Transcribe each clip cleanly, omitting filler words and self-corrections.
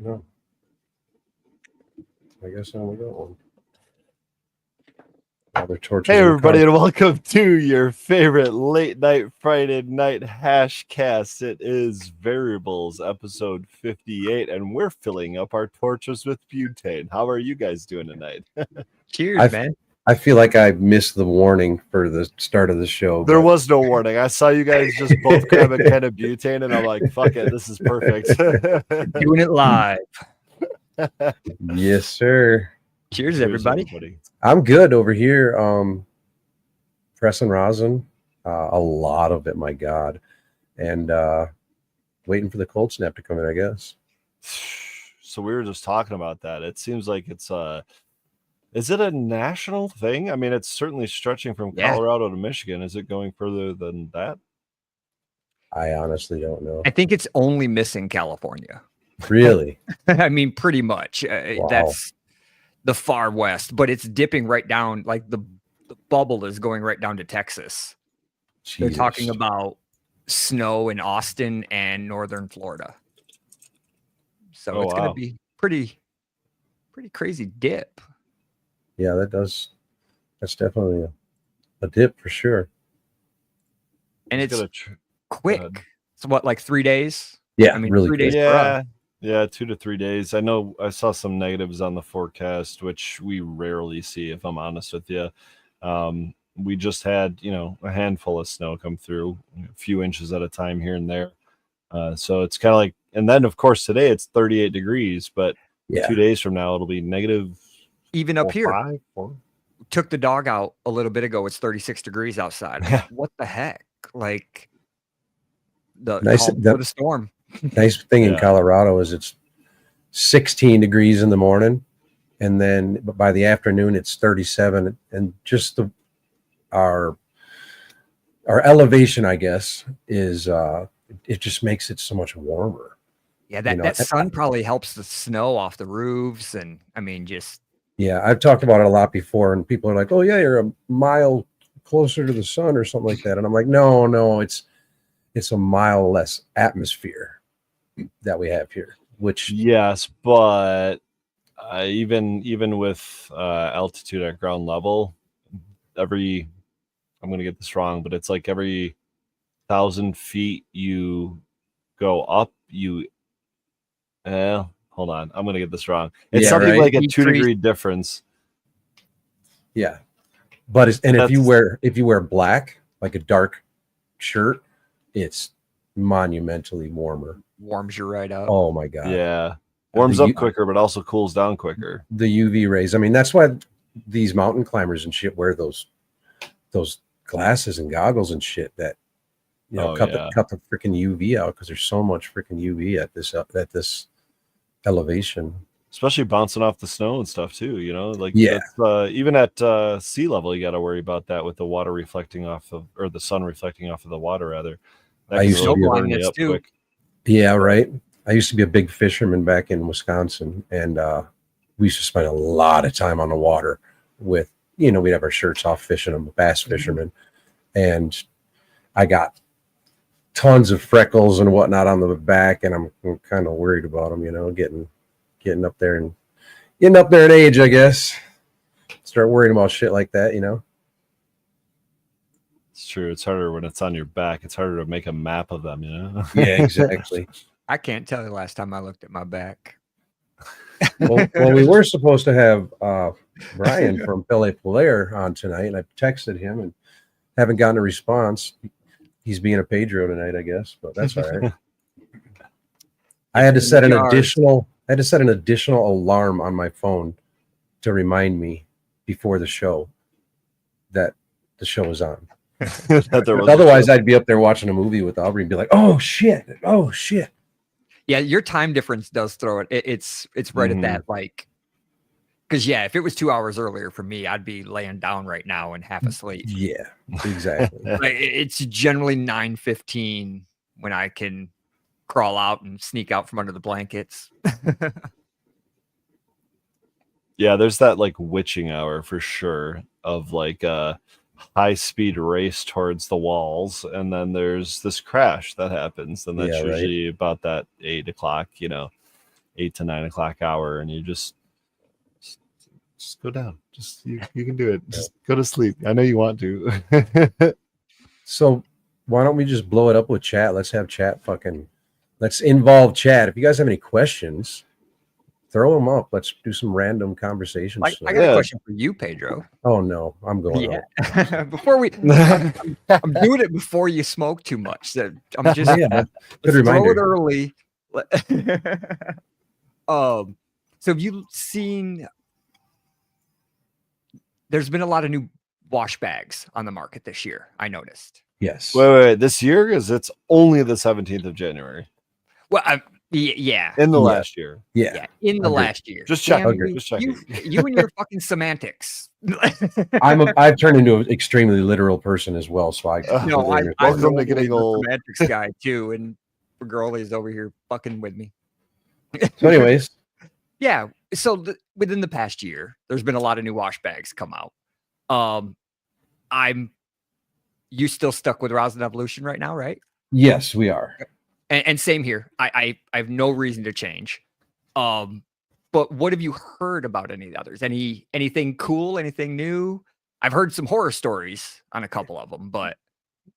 No. I guess I only got one. Hey everybody, and welcome to your favorite late night Friday night hash cast. It is Variables episode 58, and we're filling up our torches with butane. How are you guys doing tonight? Cheers, man. I feel like I missed the warning for the start of the show. There was no warning. I saw you guys just both grab a can of butane, and I'm like, fuck it, this is perfect. Doing it live. Yes, sir. Cheers, everybody. I'm good over here. Pressing rosin, a lot of it, my God, and waiting for the cold snap to come in, I guess. So we were just talking about that. It seems like it's is it a national thing? I mean, it's certainly stretching from Colorado to Michigan. Is it going further than that? I honestly don't know. I think it's only missing California. Really? I mean, pretty much. Wow. That's the far west, but it's dipping right down. Like the bubble is going right down to Texas. Jesus. They're talking about snow in Austin and northern Florida. So it's going to be pretty crazy dip. Yeah, that's definitely a dip for sure. And it's quick. It's what, like 3 days? Yeah, I mean, really 3 days. Yeah, 2 to 3 days. I know I saw some negatives on the forecast, which we rarely see, if I'm honest with you. We just had, a handful of snow come through, a few inches at a time here and there. So it's kind of like, and then of course today it's 38 degrees, but 2 days from now it'll be negative. Even up here. 4. Took the dog out a little bit ago. It's 36 degrees outside. What the heck? Like the storm. Nice thing in Colorado is it's 16 degrees in the morning, and then by the afternoon it's 37, and just our elevation, I guess, is it just makes it so much warmer. Yeah, that sun probably helps the snow off the roofs, and I mean, just I've talked about it a lot before, and people are like, "Oh yeah, you're a mile closer to the sun or something like that," and I'm like, "No, it's a mile less atmosphere that we have here." Which yes, but even with altitude at ground level, I'm going to get this wrong, but it's like every 1,000 feet you go up, hold on, I'm going to get this wrong. It's something like a 2-degree difference. Yeah, but if you wear black, like a dark shirt, it's monumentally warmer. Warms you right up. Oh my God. Yeah. Warms up quicker, but also cools down quicker. The UV rays. I mean, that's why these mountain climbers and shit wear those glasses and goggles and shit that cut the freaking UV out, because there's so much freaking UV at this elevation. Especially bouncing off the snow and stuff too, even at sea level, you got to worry about that with the water reflecting off of, or the sun reflecting off of the water rather. I used to be quick. Yeah, right. I used to be a big fisherman back in Wisconsin, and we used to spend a lot of time on the water with, we'd have our shirts off fishing. I'm a bass fisherman, and I got tons of freckles and whatnot on the back, and I'm kind of worried about them, getting up there in age, I guess. Start worrying about shit like that, It's true. It's harder when it's on your back. It's harder to make a map of them, Yeah, exactly. I can't tell you the last time I looked at my back. Well, we were supposed to have Brian from Pelle Polare on tonight, and I texted him and haven't gotten a response. He's being a Pedro tonight, I guess, but that's all right. I had to set an additional alarm on my phone to remind me before the show that the show was on. Otherwise, I'd be up there watching a movie with Aubrey and be like, "Oh shit! Yeah, your time difference does throw it. It's right at that, like, because if it was 2 hours earlier for me, I'd be laying down right now and half asleep. Yeah, exactly. It's generally 9:15 when I can crawl out and sneak out from under the blankets. Yeah, there's that like witching hour for sure of like high speed race towards the walls, and then there's this crash that happens, and that's usually about that 8 o'clock, 8 to 9 o'clock hour, and you just go down. Just you can do it. Just go to sleep. I know you want to. So why don't we just blow it up with chat? Let's have chat let's involve chat. If you guys have any questions, throw them up. Let's do some random conversations. I got a question for you, Pedro. Oh no, I'm going home. Before I'm doing it before you smoke too much. So I'm just good reminder. Throw it early. So have you seen? There's been a lot of new wash bags on the market this year. I noticed. Yes. Wait. This year, because it's only the 17th of January. Well, yeah. In the last year. Yeah. In the last year. Just check. Just checking. You and your fucking semantics. I've turned into an extremely literal person as well. So I'm welcome to getting old. Semantics guy too, and Girlie's over here fucking with me. So, anyways, yeah. So within the past year, there's been a lot of new wash bags come out. You still stuck with Rosin Evolution right now, right? yes, we are. And same here. I have no reason to change. But what have you heard about any of the others? Anything cool? Anything new? I've heard some horror stories on a couple of them, but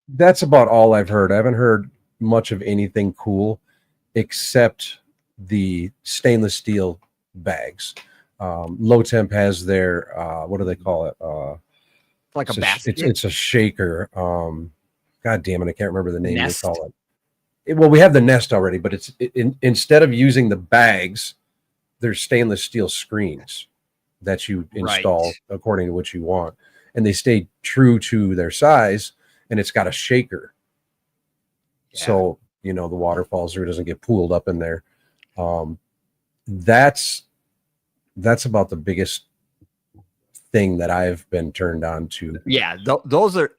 That's about all I've heard. I haven't heard much of anything cool except the stainless steel bags. Low Temp has their what do they call it? like a basket. It's a shaker. God damn it, I can't remember the name Nest? they call it. Well, we have the Nest already, but instead of using the bags, there's stainless steel screens that you install according to what you want, and they stay true to their size. And it's got a shaker, so the water falls through, doesn't get pooled up in there. That's about the biggest thing that I've been turned on to. Yeah, those are.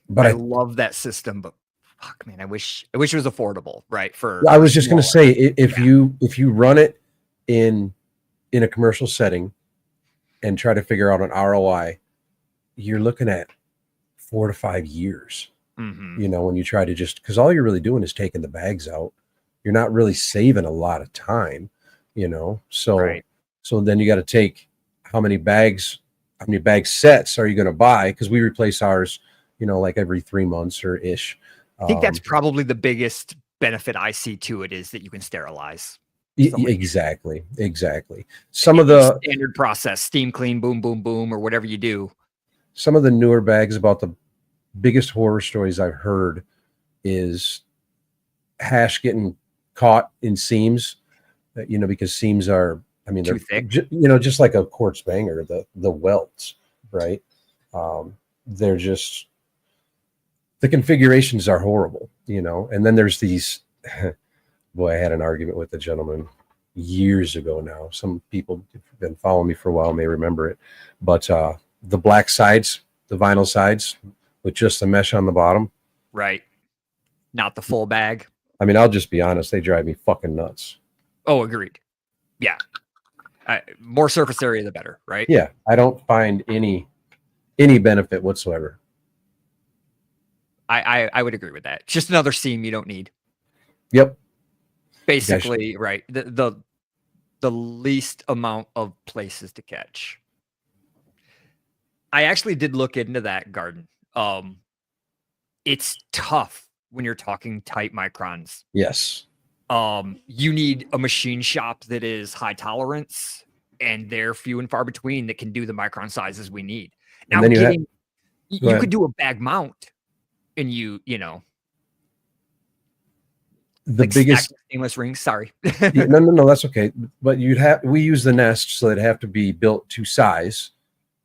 But I love that system, but fuck, man, I wish it was affordable, right? I was just going to say, if you run it in a commercial setting and try to figure out an ROI, you're looking at 4 to 5 years. Mm-hmm. When you try to because all you're really doing is taking the bags out. You're not really saving a lot of time, So then you got to take how many bag sets are you going to buy? Because we replace ours, like every 3 months or ish. I think that's probably the biggest benefit I see to it is that you can sterilize. Exactly. Some of the standard process, steam clean, boom, boom, boom, or whatever you do. Some of the newer bags, about the biggest horror stories I've heard is hash getting caught in seams, because seams are, they're too thick. Just like a quartz banger, the welts, right? They're just, the configurations are horrible, and then there's these, boy, I had an argument with the gentleman years ago now. Some people who've been following me for a while may remember it, but the black sides, the vinyl sides with just the mesh on the bottom. Right. Not the full bag. I'll just be honest. They drive me fucking nuts. Oh, agreed. Yeah. More surface area, the better, right? Yeah. I don't find any benefit whatsoever. I would agree with that. It's just another seam you don't need. Yep. Basically, right. The least amount of places to catch. I actually did look into that garden. It's tough when you're talking tight microns. Yes. You need a machine shop that is high tolerance, and they're few and far between that can do the micron sizes we need. Now, you could do a bag mount, and the biggest stainless rings. Sorry. No, that's okay. But we use the Nest, so it'd have to be built to size,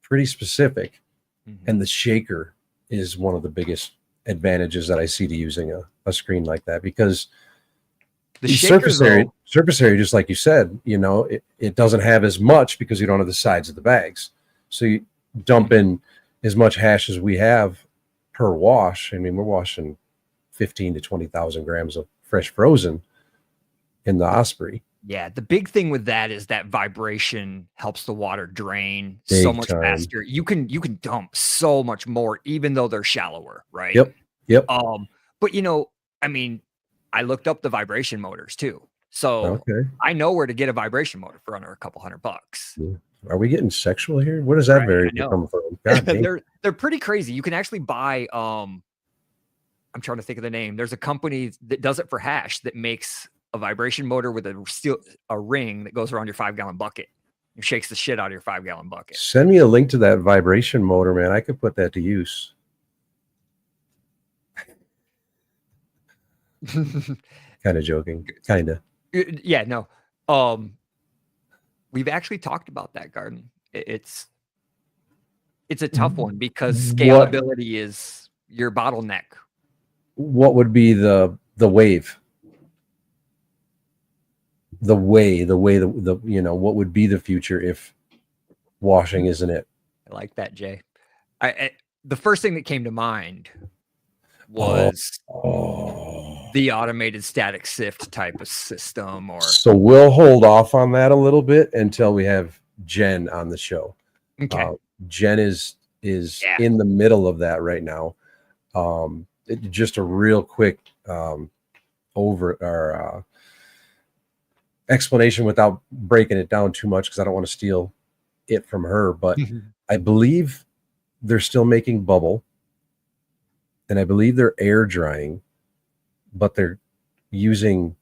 pretty specific. Mm-hmm. And the shaker is one of the biggest advantages that I see to using a screen like that, because the surface area, just like you said, it doesn't have as much because you don't have the sides of the bags. So you dump in as much hash as we have per wash. We're washing 15 to 20,000 grams of fresh frozen in the Osprey. Yeah, the big thing with that is that vibration helps the water drain so much faster. You can dump so much more, even though they're shallower, right? Yep. But I looked up the vibration motors too. So Okay. I know where to get a vibration motor for under a couple $100. Are we getting sexual here? Where does that Right, I variable know. come from? God damn. They're pretty crazy. You can actually buy I'm trying to think of the name. There's a company that does it for hash that makes a vibration motor with a ring that goes around your 5-gallon bucket. It shakes the shit out of your 5-gallon bucket. Send me a link to that vibration motor, man. I could put that to use. Kind of joking. Kind of. Yeah, no. We've actually talked about that, Garden. It's a tough one because scalability is your bottleneck. What would be the wave? The what would be the future if washing isn't it? I like that, Jay. The first thing that came to mind was the automated static sift type of system. So we'll hold off on that a little bit until we have Jen on the show. Okay. Jen is in the middle of that right now. Just a real quick explanation without breaking it down too much because I don't want to steal it from her. But I believe they're still making bubble, and I believe they're air drying, but they're using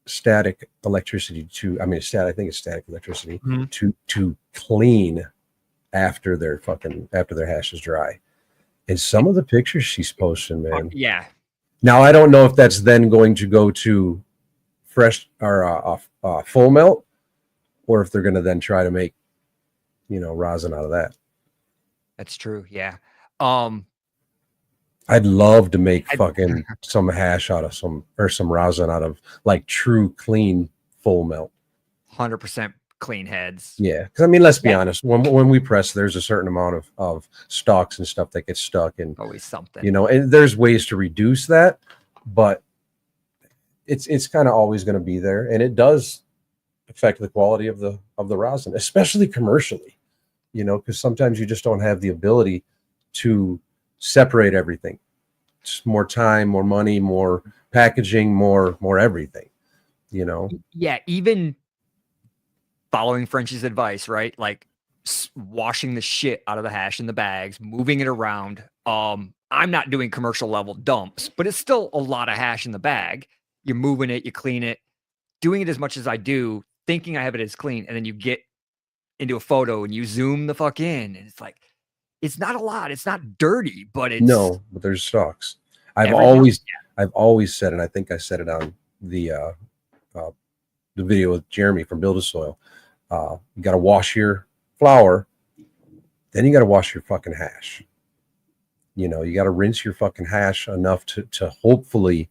static electricity I think it's static electricity to clean after their hash is dry. And some of the pictures she's posting, man. Yeah. Now I don't know if that's then going to go to fresh or full melt, or if they're going to then try to make, rosin out of that. That's true. Yeah. I'd love to make fucking some hash out of some rosin out of like true clean full melt. 100% clean heads. Yeah, because I mean, let's be honest. When we press, there's a certain amount of stalks and stuff that gets stuck, and always something. And there's ways to reduce that, but it's kind of always going to be there, and it does affect the quality of the rosin, especially commercially. Because sometimes you just don't have the ability to separate everything. It's more time, more money, more packaging, more everything. Yeah, even following French's advice, right? Like washing the shit out of the hash in the bags, moving it around. I'm not doing commercial level dumps, but it's still a lot of hash in the bag. You're moving it, you clean it, doing it as much as I do, thinking I have it as clean, and then you get into a photo and you zoom the fuck in, and it's like, it's not a lot. It's not dirty, but it's but there's stalks. I've always said, and I think I said it on the video with Jeremy from Build a Soil. You got to wash your flour, then you got to wash your fucking hash. You got to rinse your fucking hash enough to hopefully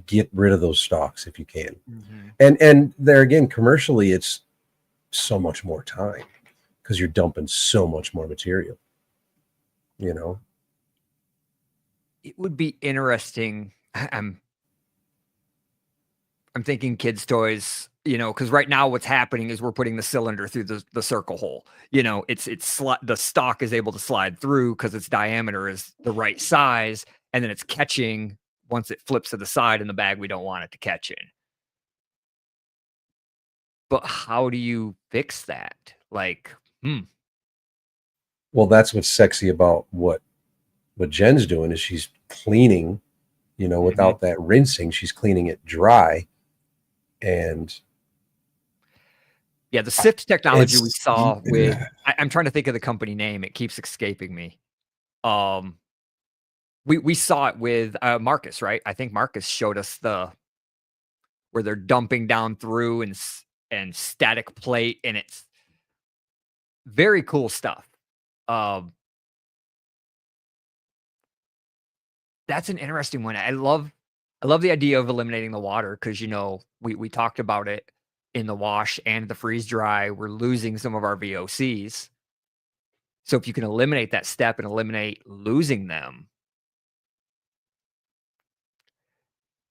get rid of those stalks if you can. And there again, commercially, it's so much more time because you're dumping so much more material. It would be interesting. I'm thinking kids' toys, because right now what's happening is we're putting the cylinder through the circle hole. The stock is able to slide through because its diameter is the right size, and then it's catching once it flips to the side in the bag we don't want it to catch in. But how do you fix that? Well, that's what's sexy about what Jen's doing is she's cleaning, without that rinsing, she's cleaning it dry. And yeah, the sift technology we saw with, I'm trying to think of the company name. It keeps escaping me. We saw it with Marcus, right? I think Marcus showed us where they're dumping down through and static plate, and it's very cool stuff. That's an interesting one. I love the idea of eliminating the water because we talked about it in the wash and the freeze dry. We're losing some of our VOCs. So if you can eliminate that step and eliminate losing them,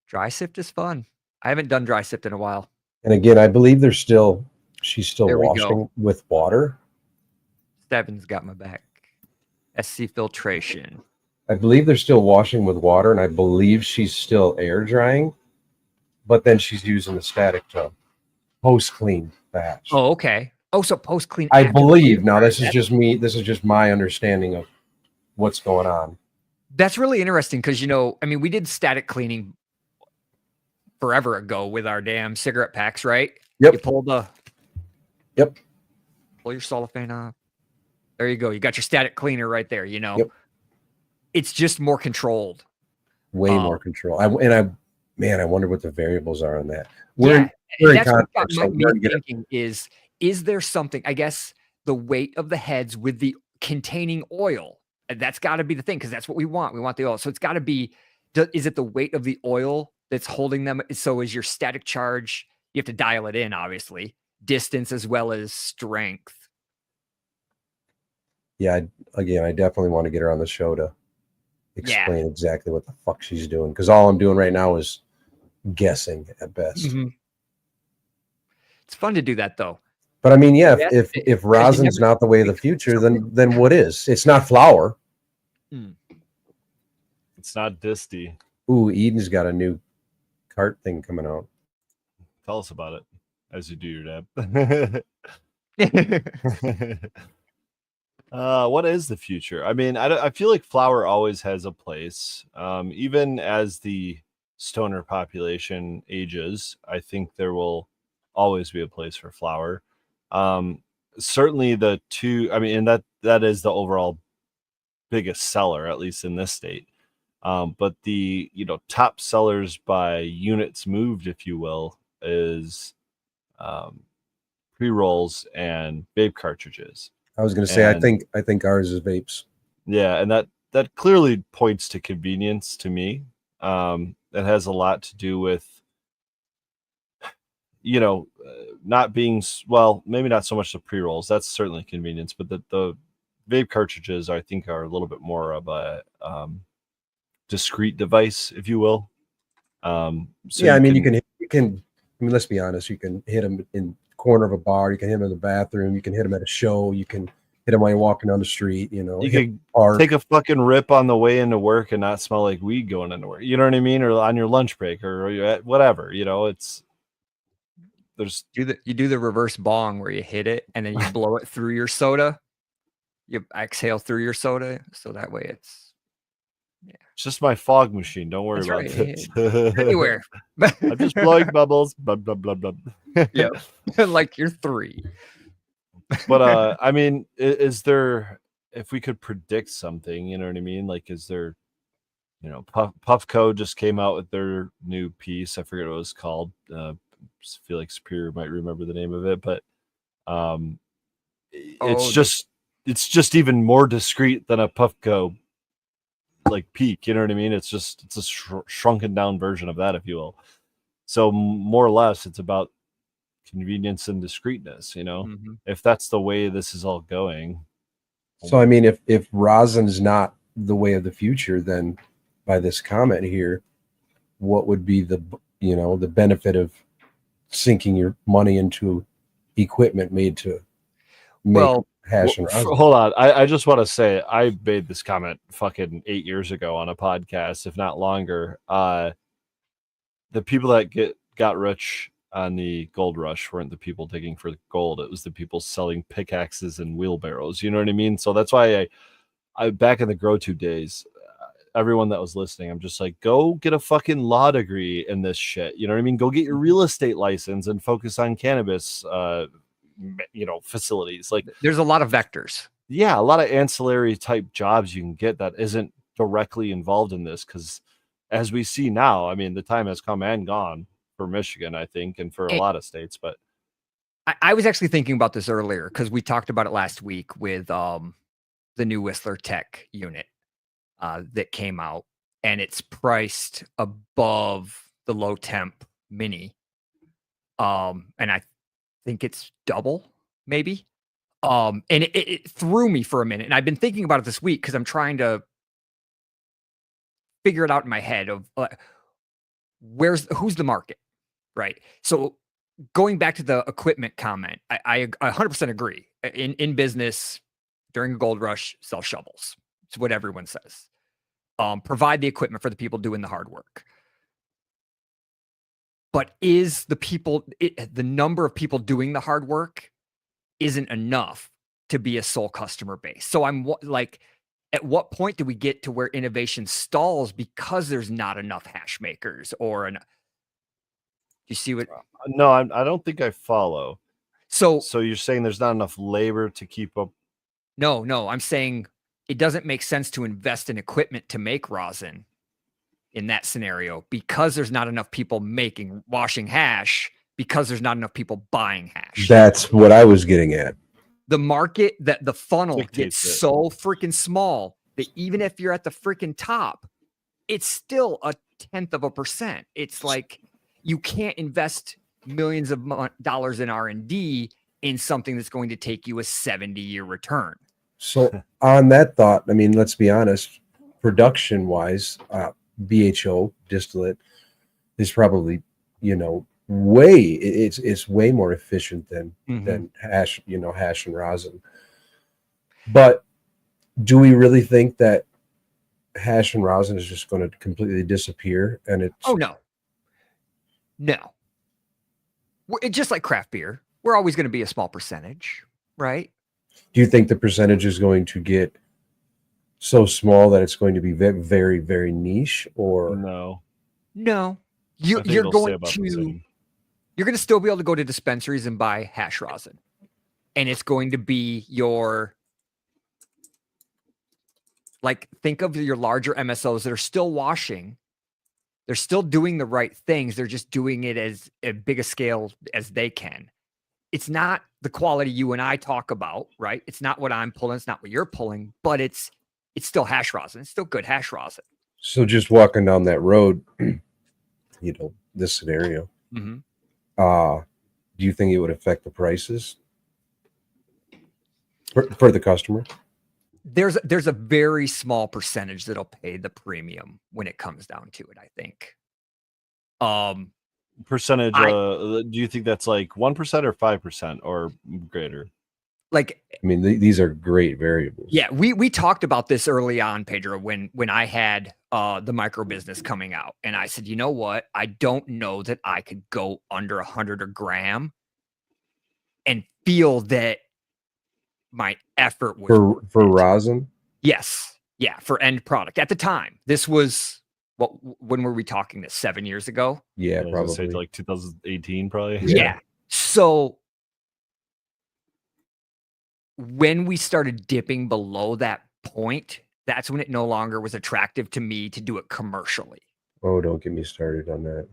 dry sift is fun. I haven't done dry sift in a while. And again, I believe she's still washing with water. Steven's got my back. SC filtration. I believe they're still washing with water, and I believe she's still air drying. but then she's using the static to post clean the hatch. Oh, okay. Oh, so post clean. I believe. Now this is just me. This is just my understanding of what's going on. That's really interesting because, I mean, we did static cleaning forever ago with our damn cigarette packs, right? Yep. You pull your cellophane off. There you go. You got your static cleaner right there. Yep. It's just more controlled. Way more control. I wonder what the variables are on that. That's what got so me thinking is there something, I guess, the weight of the heads with the containing oil. That's got to be the thing, because that's what we want. We want the oil. So it's got to be, is it the weight of the oil that's holding them? So is your static charge, you have to dial it in, obviously, distance as well as strength. Yeah, I definitely want to get her on the show to explain exactly what the fuck she's doing, because all I'm doing right now is guessing at best. Mm-hmm. It's fun to do that, though. But I mean, if rosin's not the way of the future, then what is? It's not flour. It's not disty. Ooh, Eden's got a new cart thing coming out. Tell us about it as you do your dab. What is the future? I mean, I feel like flour always has a place. Even as the stoner population ages, I think there will always be a place for flour. Certainly and that is the overall biggest seller, at least in this state. But the top sellers by units moved, if you will, is pre-rolls and vape cartridges. I was going to say, I think ours is vapes. Yeah, and that clearly points to convenience to me. It has a lot to do with not being, well, maybe not so much the pre-rolls. That's certainly convenience, but the vape cartridges, I think, are a little bit more of a discrete device, if you will. You can. I mean, let's be honest. You can hit them in the corner of a bar. You can hit them in the bathroom. You can hit them at a show. You can hit them while you're walking down the street. You can take a fucking rip on the way into work and not smell like weed going into work. You know what I mean? Or on your lunch break, or whatever. You do the reverse bong where you hit it and then you blow it through your soda. You exhale through your soda, so that way it's just my fog machine. Don't worry about this. Anywhere. I'm just blowing bubbles. Blah, blah, blah, blah. Yeah, like you're 3. But I mean, is there? If we could predict something, you know what I mean? Like, is there? Puffco just came out with their new piece. I forget what it was called. I feel like Superior might remember the name of it, but it's just even more discreet than a Puffco like peak. You know what I mean? It's a shrunken down version of that, if you will. So more or less, it's about convenience and discreetness. If that's the way this is all going. So I mean, if rosin's not the way of the future, then by this comment here, what would be the benefit of sinking your money into equipment made to make hash and rosin? Hold on. I just want to say I made this comment fucking 8 years ago on a podcast, if not longer. The people that got rich on the gold rush weren't the people digging for gold. It was the people selling pickaxes and wheelbarrows. You know what I mean? So that's why I back in the GrowTube days, everyone that was listening, I'm just like, go get a fucking law degree in this shit. You know what I mean? Go get your real estate license and focus on cannabis, facilities. Like, there's a lot of vectors. Yeah, a lot of ancillary type jobs you can get that isn't directly involved in this. Because as we see now, I mean, the time has come and gone for Michigan, I think, and for a lot of states. But I was actually thinking about this earlier because we talked about it last week with the new Whistler Tech unit that came out, and it's priced above the low temp mini. And I think it's double, maybe. And it threw me for a minute. And I've been thinking about it this week because I'm trying to figure it out in my head of who's the market, right? So going back to the equipment comment, I 100% agree. In business, during a gold rush, sell shovels. It's what everyone says. Provide the equipment for the people doing the hard work. But is the number of people doing the hard work isn't enough to be a sole customer base. So I'm like, at what point do we get to where innovation stalls because there's not enough hash makers you see what? No, I don't think I follow. So you're saying there's not enough labor to keep up? No, I'm saying it doesn't make sense to invest in equipment to make rosin in that scenario because there's not enough people washing hash because there's not enough people buying hash. That's what I was getting at. The market, that the funnel Dictates gets it. so freaking small that even if you're at the freaking top, it's still 0.1%. It's like you can't invest millions of dollars in R&D in something that's going to take you a 70-year return. So on that thought, I mean, let's be honest, production wise, BHO distillate is probably, it's way more efficient than hash, hash and rosin. But do we really think that hash and rosin is just going to completely disappear? And it's no. It's just like craft beer. We're always going to be a small percentage, right? Do you think the percentage is going to get so small that it's going to be very, very, very niche? Or No, you're going to still be able to go to dispensaries and buy hash rosin, and it's going to be think of your larger MSOs that are still washing. They're still doing the right things. They're just doing it as big a scale as they can. It's not the quality you and I talk about, right? It's not what I'm pulling. It's not what you're pulling, but it's still hash rosin. It's still good hash rosin. So just walking down that road, this scenario, do you think it would affect the prices for the customer? There's a very small percentage that'll pay the premium when it comes down to it, I think. Percentage, do you think that's like 1% or 5% or greater? Like, I mean, these are great variables. Yeah, we talked about this early on, Pedro, when I had the micro business coming out, and I said, you know what? I don't know that I could go under 100 a gram and feel that my effort was for rosin. Yes, yeah, for end product at the time. This was when were we talking? This 7 years ago? Yeah, I probably say like 2018, probably. Yeah. So when we started dipping below that point, that's when it no longer was attractive to me to do it commercially. Oh, don't get me started on that.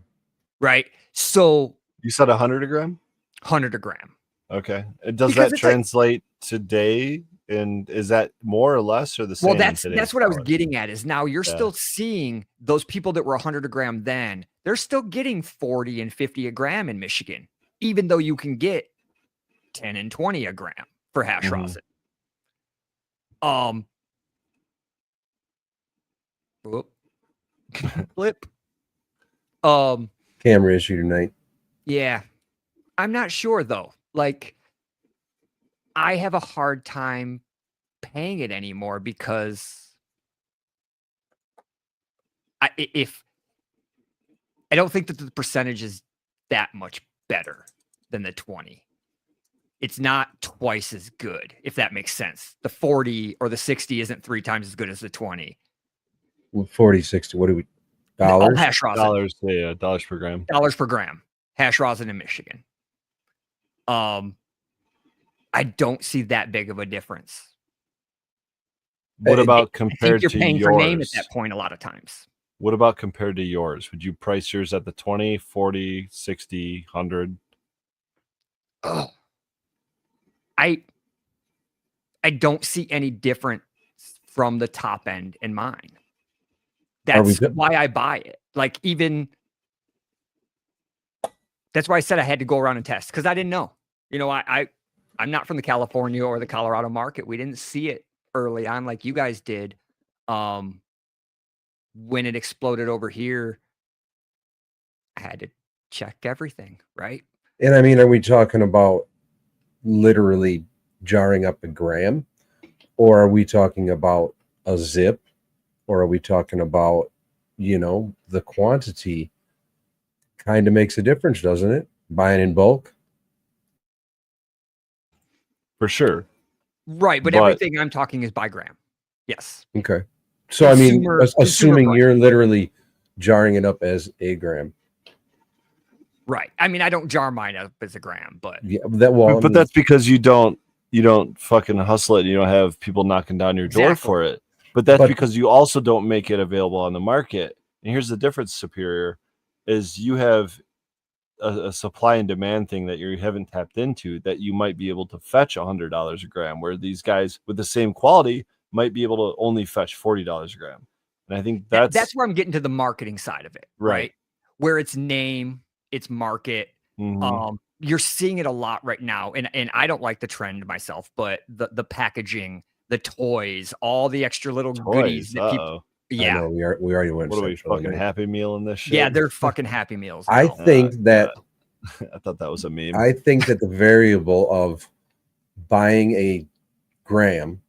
Right. So you said 100 a gram? 100 a gram. Okay. Does that translate today? And is that more or less or the same? Well, that's what I was getting at is now you're still seeing those people that were 100 a gram then, they're still getting 40 and 50 a gram in Michigan, even though you can get 10 and 20 a gram for hash rosin. Flip. Camera issue tonight. Yeah. I'm not sure though. Like, I have a hard time paying it anymore because I don't think that the percentage is that much better than the 20. It's not twice as good, if that makes sense. The 40 or the 60 isn't 3 times as good as the 20. 40, 60. What do we? Dollars? Hash rosin. Dollars, yeah, dollars per gram. Dollars per gram. Hash rosin in Michigan. I don't see that big of a difference. What about compared you're to paying yours? For name at that point a lot of times. What about compared to yours? Would you price yours at the 20, 40, 60, 100? Oh. I don't see any difference from the top end in mine. That's why I buy it. Like, even that's why I said I had to go around and test, because I didn't know. I'm not from the California or the Colorado market. We didn't see it early on like you guys did. When it exploded over here, I had to check everything, right? And I mean, are we talking about literally jarring up a gram, or are we talking about a zip, or are we talking about, the quantity? Kind of makes a difference, doesn't it? Buying in bulk. For sure. Right, but everything I'm talking is by gram. Yes. Okay. So I mean, assuming price. you're literally jarring it up as a gram. Right. I mean, I don't jar mine up as a gram, but Yeah, but that's because you don't fucking hustle it. And you don't have people knocking down your door for it. But that's because you also don't make it available on the market. And here's the difference, Superior, is you have a supply and demand thing that you haven't tapped into, that you might be able to fetch $100 a gram, where these guys with the same quality might be able to only fetch $40 a gram. And I think that's where I'm getting to the marketing side of it, right? Where it's name, it's market. Mm-hmm. You're seeing it a lot right now, and I don't like the trend myself, but the packaging, the toys, all the extra little goodies that people. Yeah, I know, we already went. What are we fucking Happy Meal in this shit? Yeah, they're fucking Happy Meals. Now. I think that I thought that was a meme. I think that the variable of buying a gram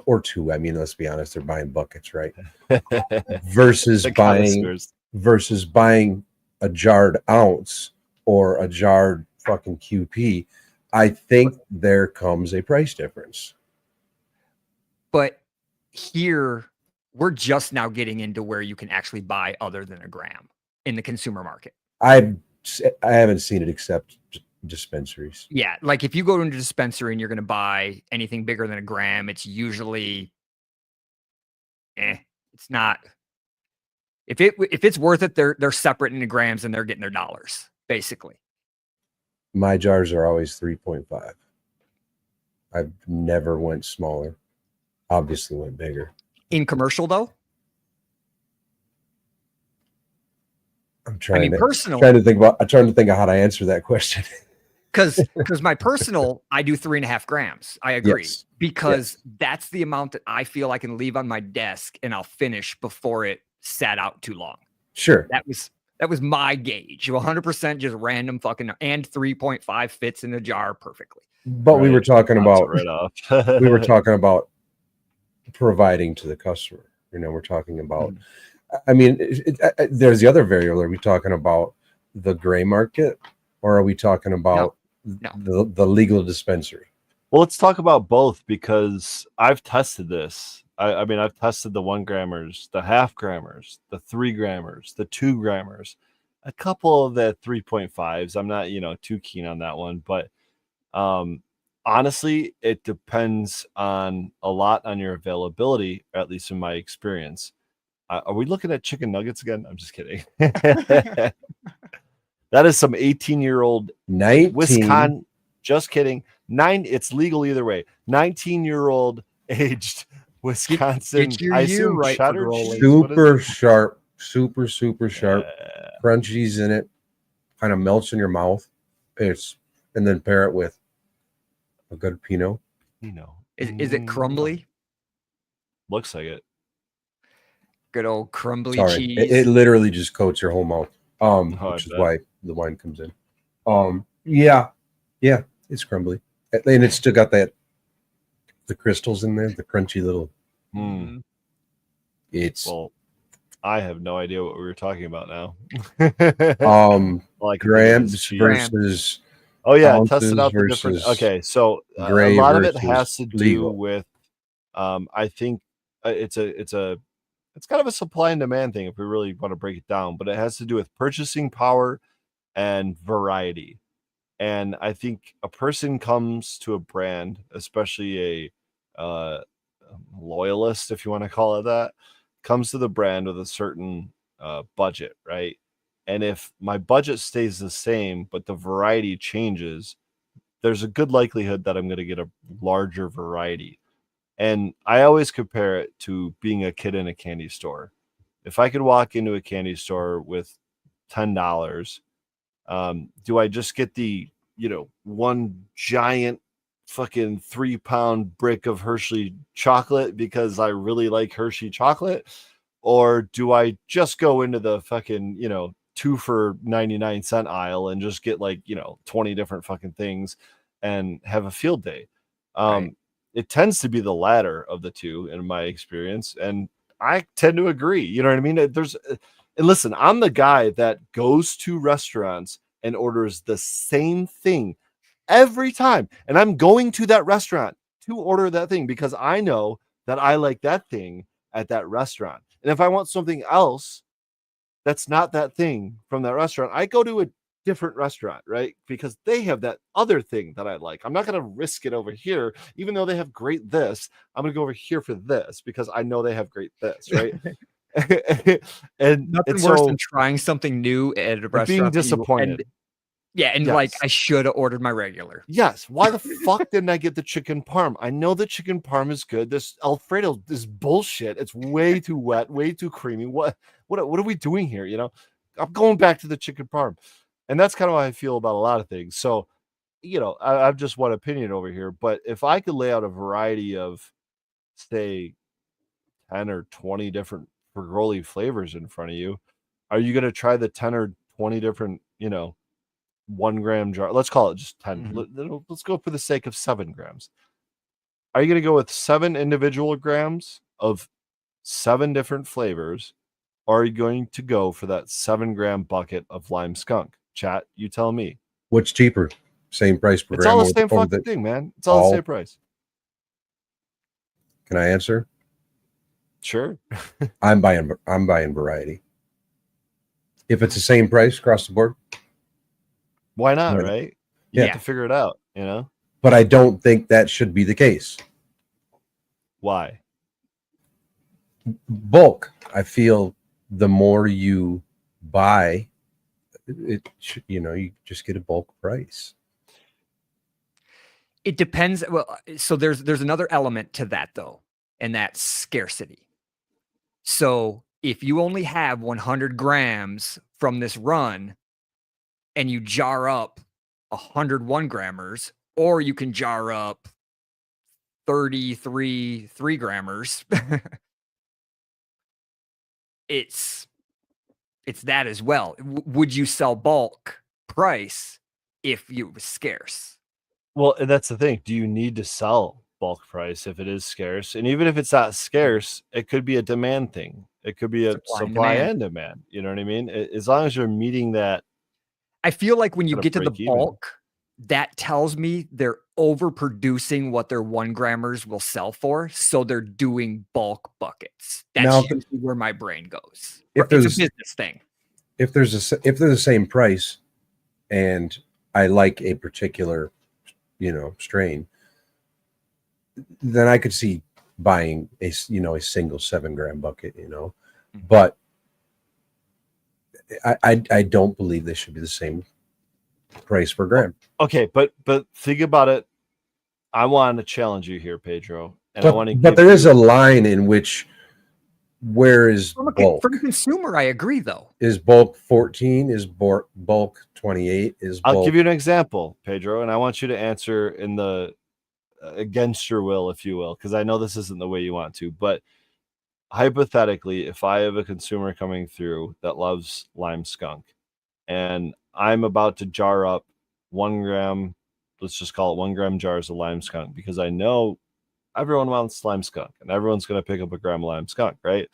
or two, I mean, let's be honest, they're buying buckets, right? versus buying a jarred ounce or a jarred fucking QP. I think there comes a price difference. But here, we're just now getting into where you can actually buy other than a gram in the consumer market. I haven't seen it except dispensaries. Yeah, like if you go into a dispensary and you're going to buy anything bigger than a gram, it's usually, it's not. If it's worth it, they're separate into grams and they're getting their dollars basically. My jars are always 3.5. I've never went smaller. Obviously went bigger. In commercial though? I'm trying to think of how to answer that question. Because my personal, I do 3.5 grams. I agree. Because that's the amount that I feel I can leave on my desk and I'll finish before it sat out too long. Sure. That was my gauge. 100% just random fucking, and 3.5 fits in a jar perfectly. But we were talking about we were talking about providing to the customer. We're talking about. I mean, there's the other variable. Are we talking about the gray market, or are we talking about the legal dispensary? Well, let's talk about both, because I've tested this. I mean, I've tested the 1 grammers, the half grammers, the 3 grammers, the 2 grammers, a couple of the 3.5s. I'm not, too keen on that one, but honestly, it depends a lot on your availability, at least in my experience. Are we looking at chicken nuggets again? I'm just kidding. That is some 18-year-old Wisconsin. Just kidding. It's legal either way. 19-year-old aged Wisconsin. I assume right cheddar cheese. Super sharp, super sharp. Crunchies in it, kind of melts in your mouth. And then pair it with a good Pinot. Is it crumbly? Looks like it. Good old crumbly cheese. It literally just coats your whole mouth. Which is why the wine comes in. Yeah, it's crumbly, and it's still got the crystals in there, the crunchy little. Well, I have no idea what we were talking about now. Like grams versus. Oh yeah, tested out the different. Okay, so a lot of it has to do with. I think it's kind of a supply and demand thing if we really want to break it down, but it has to do with purchasing power and variety. And I think a person comes to a brand, especially a loyalist, if you want to call it that, comes to the brand with a certain budget, right? And if my budget stays the same, but the variety changes, there's a good likelihood that I'm going to get a larger variety. And I always compare it to being a kid in a candy store. If I could walk into a candy store with $10, do I just get the, one giant fucking 3-pound brick of Hershey chocolate because I really like Hershey chocolate? Or do I just go into the fucking, 2 for 99 cent aisle and just get 20 different fucking things and have a field day? Right. It tends to be the latter of the two in my experience. And I tend to agree. You know what I mean? And listen, I'm the guy that goes to restaurants and orders the same thing every time. And I'm going to that restaurant to order that thing because I know that I like that thing at that restaurant. And if I want something else that's not that thing from that restaurant, I go to a different restaurant, right? Because they have that other thing that I like. I'm not going to risk it over here, even though they have great this. I'm going to go over here for this because I know they have great this, right? and Nothing it's worse so than trying something new at a restaurant. being that you- disappointed. and Yes. like I should have ordered my regular. Yes. Why the fuck didn't I get the chicken parm? I know the chicken parm is good. This Alfredo is bullshit. It's way too wet, way too creamy. What are we doing here? You know, I'm going back to the chicken parm. And that's kind of how I feel about a lot of things. So, you know, I've just one opinion over here. But if I could lay out a variety of, say, 10 or 20 different Pergoli flavors in front of you, are you going to try the 10 or 20 different, you know, 1 gram jar? Let's call it just 10. Let's go for the sake of 7 grams. Are you going to go with 7 individual grams of 7 different flavors? Or are you going to go for that 7-gram bucket of lime skunk? Chat, you tell me. What's cheaper? Same price per It's gram. all the same fucking thing, man. It's all the same price. Can I answer? Sure. I'm buying variety. If it's the same price across the board, why not, right? You Yeah. have to figure it out, you know? But I don't think that should be the case. Why? Bulk. I feel the more you buy, it should, you know, you just get a bulk price. It depends. Well, so there's another element to that though, and that's scarcity. So if you only have 100 grams from this run and you jar up 101 grammers, or you can jar up 33 3-grammers, it's that as well. Would you sell bulk price if it was scarce? Well, and that's the thing. Do you need to sell bulk price if it is scarce? And even if it's not scarce, it could be a demand thing. It could be a supply and demand. You know what I mean? As long as you're meeting that. I feel like when you get to the break even. bulk, that tells me they're overproducing what their 1-grammers will sell for. So they're doing bulk buckets. That's usually where my brain goes. If It's there's a business thing. If they're the same price and I like a particular, you know, strain, then I could see buying a single 7-gram bucket, you know. But I don't believe they should be the same price per gram. Okay, but think about it. I want to challenge you here, Pedro, and but, I want to. But there is a line in which, where is bulk? For the consumer, I agree. Though, is bulk 14? Is bulk 28? I'll give you an example, Pedro, and I want you to answer in the against your will, if you will, because I know this isn't the way you want to. But hypothetically, if I have a consumer coming through that loves lime skunk, and I'm about to jar up 1 gram, let's just call it 1 gram jars of lime skunk, because I know everyone wants lime skunk and everyone's going to pick up a gram of lime skunk, right?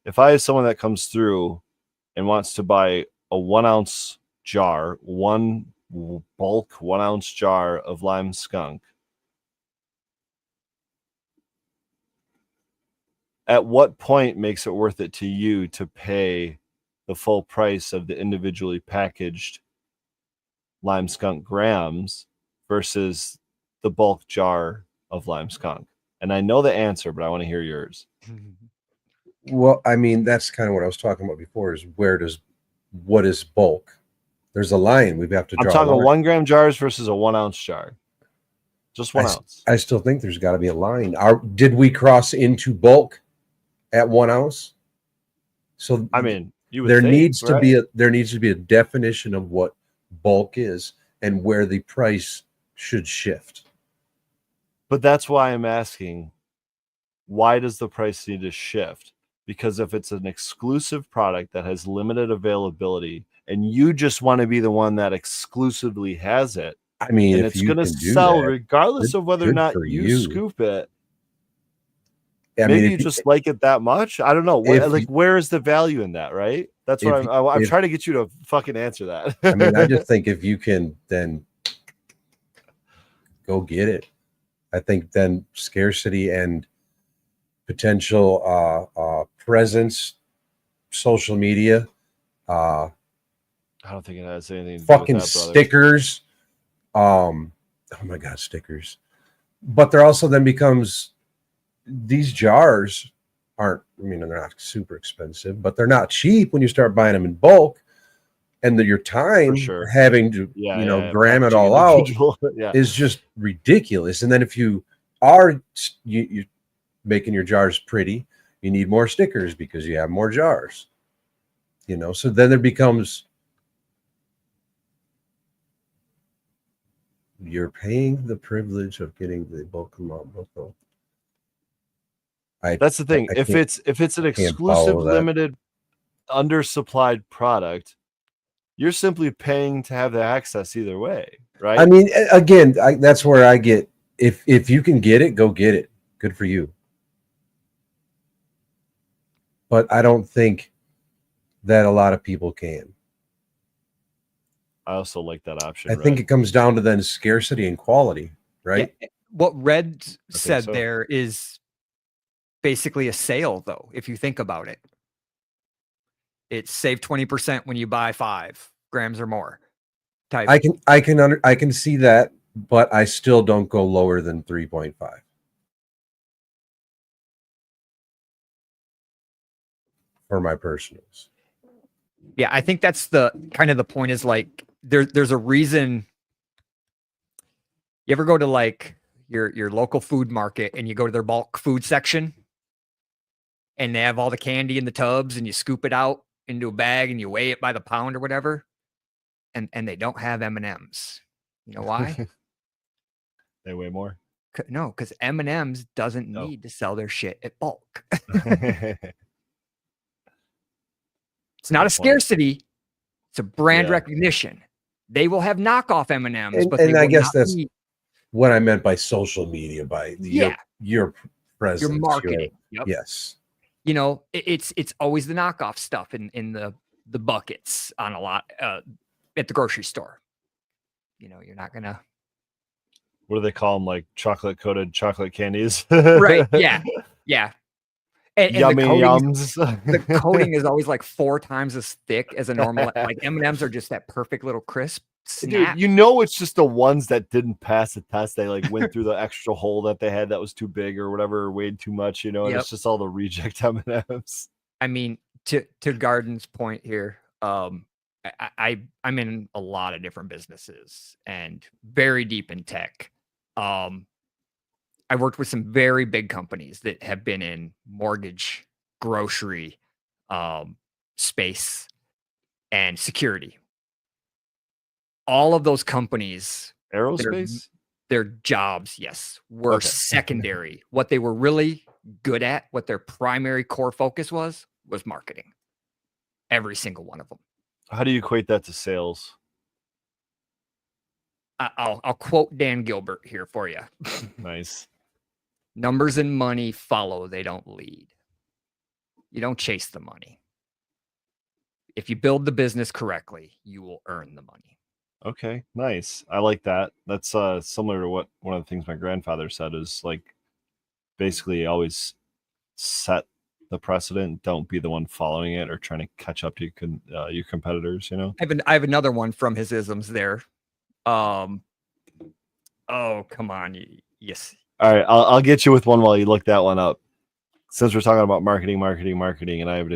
If I have someone that comes through and wants to buy a 1 ounce jar, one bulk 1 ounce jar of lime skunk, at what point makes it worth it to you to pay the full price of the individually packaged lime skunk grams versus the bulk jar of lime skunk? And I know the answer, but I want to hear yours. Well, I mean, that's kind of what I was talking about before, is what is bulk? There's a line we have to draw. I'm talking 1 gram jars versus a 1 ounce jar. Just 1 ounce. I still think there's got to be a line. Did we cross into bulk at 1 ounce? So I mean, there needs to be a definition of what bulk is and where the price should shift. But that's why I'm asking, why does the price need to shift? Because if it's an exclusive product that has limited availability and you just want to be the one that exclusively has it, I mean, and if it's going to sell regardless of whether or not you scoop it. I maybe mean, you just like it that much. I don't know. Where is the value in that, right? That's what If- I'm if- trying to get you to fucking answer that. I mean, I just think if you can then go get it, I think then scarcity and potential presence, social media, I don't think it has anything to fucking do with that, brother. stickers. Oh my God, stickers. But there also then becomes these jars aren't, I mean, they're not super expensive, but they're not cheap when you start buying them in bulk. And your time sure. having to, gram it all out is just ridiculous. And then if you are you're making your jars pretty, you need more stickers because you have more jars. So then there becomes, you're paying the privilege of getting the bulk amount. That's the thing. If it's an exclusive, limited, undersupplied product, you're simply paying to have the access either way, right? I mean, again, that's where I get, if you can get it, go get it. Good for you. But I don't think that a lot of people can. I also like that option. I think it comes down to then scarcity and quality, right? Yeah. What Red said so. there is basically a sale, though, if you think about it. It's save 20% when you buy 5 grams or more. I can see that, but I still don't go lower than 3.5 for my personals. Yeah, I think that's the kind of the point is like there's a reason. You ever go to like your local food market and you go to their bulk food section and they have all the candy in the tubs and you scoop it out into a bag and you weigh it by the pound or whatever, and they don't have M&Ms. You know why? They weigh more. No, because M&M's doesn't need to sell their shit at bulk. It's not a scarcity; it's a brand recognition. They will have knockoff M&Ms, but I guess that's what I meant by social media, by your presence, your marketing. Yes. It's always the knockoff stuff in the buckets on a lot at the grocery store. You're not gonna. What do they call them? Like chocolate coated chocolate candies, right? Yeah, yeah. And yummy yums. The coating is always like 4 times as thick as a normal. Like M&Ms are just that perfect little crisp snap. Dude, it's just the ones that didn't pass the test. They like went through the extra hole that they had that was too big or whatever, or weighed too much. And it's just all the reject M&Ms. I mean, to Garden's point here, I'm in a lot of different businesses and very deep in tech. I worked with some very big companies that have been in mortgage, grocery, space, and security. All of those companies, aerospace, their jobs, were secondary. What they were really good at, what their primary core focus was marketing. Every single one of them. How do you equate that to sales? I'll quote Dan Gilbert here for you. Nice. Numbers and money follow, they don't lead. You don't chase the money. If you build the business correctly, you will earn the money. Okay, nice. I like that. That's similar to what one of the things my grandfather said is like basically always set the precedent. Don't be the one following it or trying to catch up to your competitors, I have another one from his isms there. Oh, come on. Yes. All right, I'll get you with one while you look that one up. Since we're talking about marketing, and I have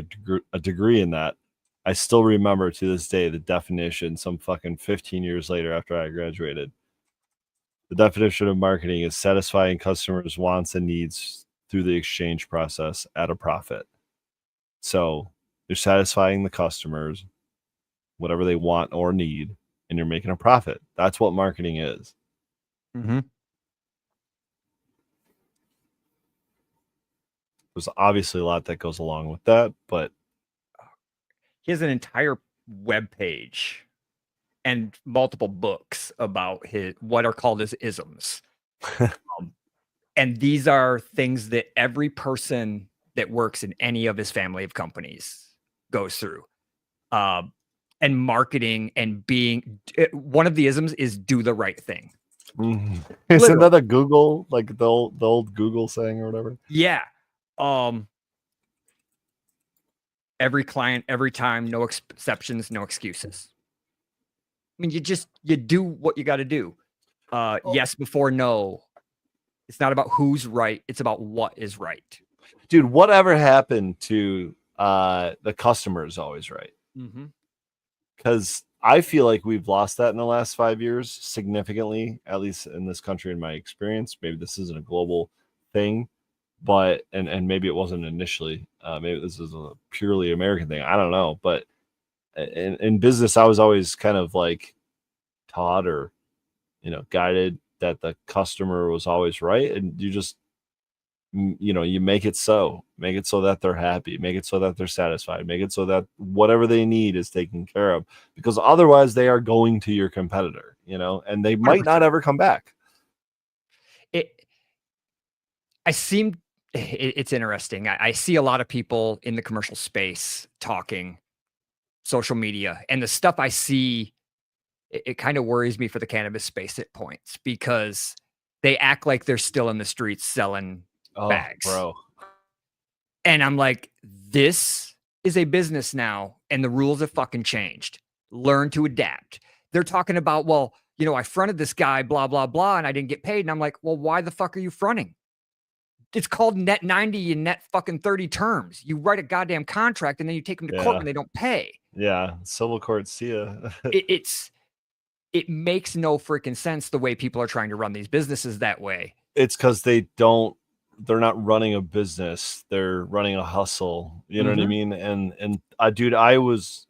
a degree in that, I still remember to this day the definition some fucking 15 years later after I graduated. The definition of marketing is satisfying customers' wants and needs through the exchange process at a profit. So you're satisfying the customers, whatever they want or need, and you're making a profit. That's what marketing is. Mm-hmm. There's obviously a lot that goes along with that, but he has an entire web page and multiple books about what are called his isms. And these are things that every person that works in any of his family of companies goes through. and marketing and being one of the isms is do the right thing. Isn't that a Google, like the old Google saying or whatever? Yeah. Every client, every time, no exceptions, no excuses. I mean, you do what you got to do. Yes before no. It's not about who's right. It's about what is right. Dude, whatever happened to the customer is always right? Because I feel like we've lost that in the last 5 years significantly, at least in this country, in my experience. Maybe this isn't a global thing, but and maybe it wasn't initially. Maybe this is a purely American thing. I don't know. But in business, I was always kind of like taught or, guided that the customer was always right. And you just, you make it so that they're happy, make it so that they're satisfied, make it so that whatever they need is taken care of, because otherwise they are going to your competitor, and they might 100%. not ever come back. It's interesting. I see a lot of people in the commercial space talking social media, and the stuff I see, it kind of worries me for the cannabis space at points, because they act like they're still in the streets selling bags. Bro. And I'm like, this is a business now, and the rules have fucking changed. Learn to adapt. They're talking about, well, I fronted this guy, blah, blah, blah, and I didn't get paid. And I'm like, well, why the fuck are you fronting? It's called net 90 and net fucking 30 terms. You write a goddamn contract and then you take them to court and they don't pay. Yeah. Civil court, see ya. It makes no freaking sense the way people are trying to run these businesses that way. It's because they're not running a business. They're running a hustle. You know what I mean? And dude, I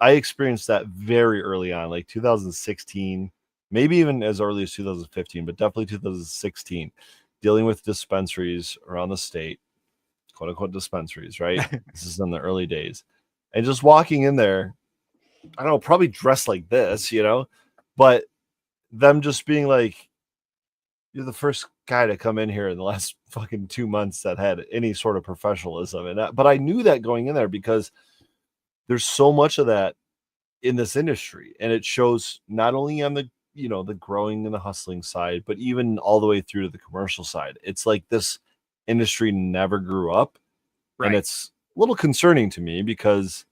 experienced that very early on, like 2016, maybe even as early as 2015, but definitely 2016, dealing with dispensaries around the state, quote unquote dispensaries, right? This is in the early days. And just walking in there, I don't know, probably dressed like this, but them just being like, you're the first guy to come in here in the last fucking 2 months that had any sort of professionalism. But I knew that going in there, because there's so much of that in this industry, and it shows not only on the the growing and the hustling side, but even all the way through to the commercial side. It's like this industry never grew up, right? And it's a little concerning to me, because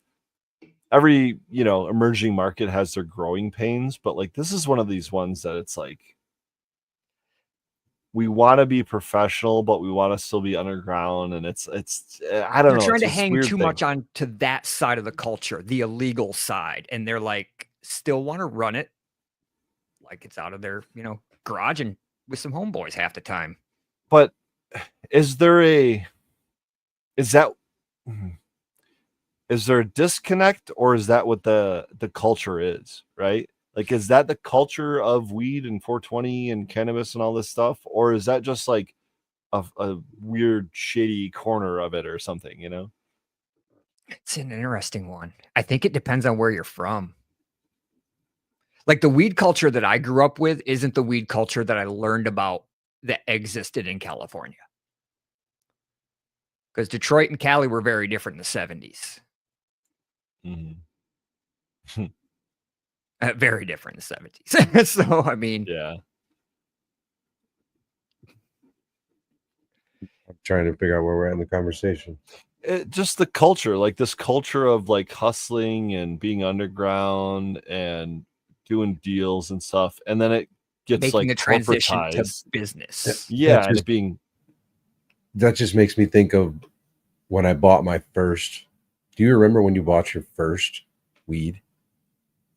every emerging market has their growing pains, but like this is one of these ones that it's like, we want to be professional, but we want to still be underground. And it's I don't know. They're trying to hang too much on to that side of the culture, the illegal side. And they're like, still want to run it like it's out of their, garage and with some homeboys half the time. But is there a disconnect, or is that what the culture is, right? Like, is that the culture of weed and 420 and cannabis and all this stuff? Or is that just like a weird, shady corner of it or something, It's an interesting one. I think it depends on where you're from. Like, the weed culture that I grew up with isn't the weed culture that I learned about that existed in California. Because Detroit and Cali were very different in the 70s. Very different in the 70s. So, I mean, yeah. I'm trying to figure out where we're at in the conversation. Just the culture, like this culture of like hustling and being underground and doing deals and stuff, and then it gets making like a transition to business. Yeah, that just makes me think of when I bought my first. Do you remember when you bought your first weed?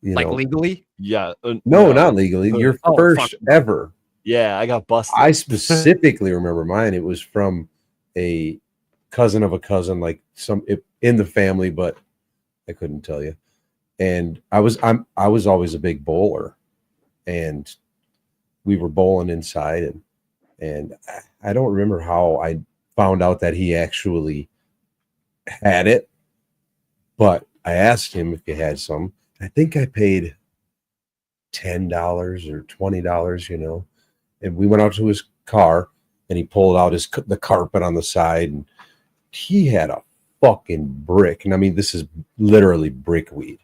Legally? Yeah. No, not legally. Your first ever. Yeah, I got busted. I specifically remember mine. It was from a cousin of a cousin, like in the family, but I couldn't tell you. And I was always a big bowler, and we were bowling inside, and I don't remember how I found out that he actually had it, but I asked him if he had some. I think I paid $10 or $20, and we went out to his car, and he pulled out the carpet on the side, and he had a fucking brick. And I mean, this is literally brick weed.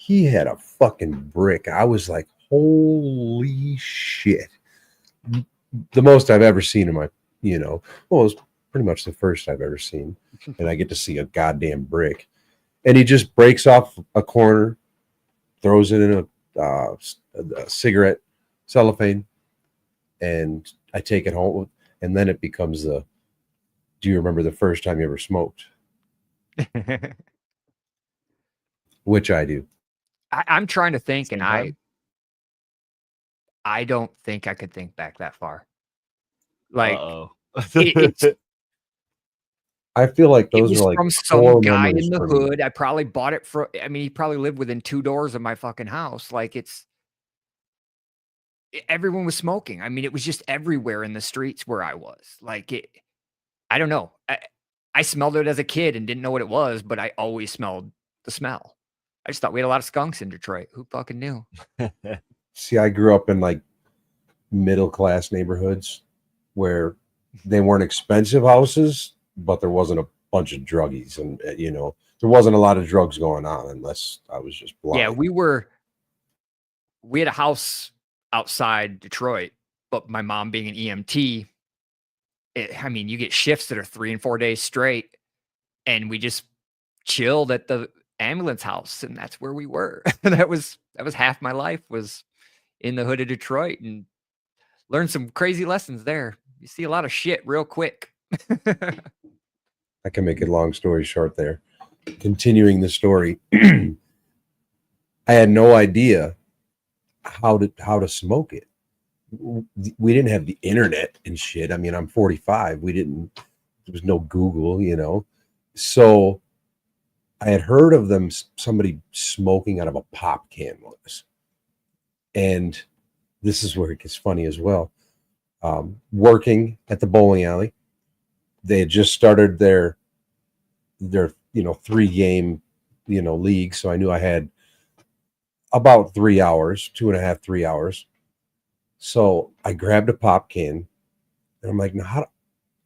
He had a fucking brick. I was like, holy shit. The most I've ever seen in my, well, it was pretty much the first I've ever seen. And I get to see a goddamn brick. And he just breaks off a corner, throws it in a cigarette cellophane, and I take it home. And then it becomes do you remember the first time you ever smoked? Which I do. I'm trying to think, and I don't think I could think back that far. Like, it's I feel like it those was are like from some guy in the hood. I probably bought it from. I mean, he probably lived within 2 doors of my fucking house. Like, everyone was smoking. I mean, it was just everywhere in the streets where I was. Like, I don't know. I smelled it as a kid and didn't know what it was, but I always smelled the smell. I just thought we had a lot of skunks in Detroit. Who fucking knew? See, I grew up in like middle class neighborhoods where they weren't expensive houses, but there wasn't a bunch of druggies, and there wasn't a lot of drugs going on unless I was just blind. Yeah, we had a house outside Detroit, but my mom being an EMT, I mean, you get shifts that are 3 and 4 days straight, and we just chilled at the ambulance house, and that's where we were. that was half my life, was in the hood of Detroit, and learned some crazy lessons there. You see a lot of shit real quick. I can make a long story short there. Continuing the story, I had no idea how to smoke it. We didn't have the internet and shit. I mean, I'm 45. There was no Google, So I had heard of somebody smoking out of a pop can once. And this is where it gets funny as well. Working at the bowling alley, they had just started their 3-game, league. So I knew I had about 3 hours, 2.5, 3 hours. So I grabbed a pop can, and I'm like, no,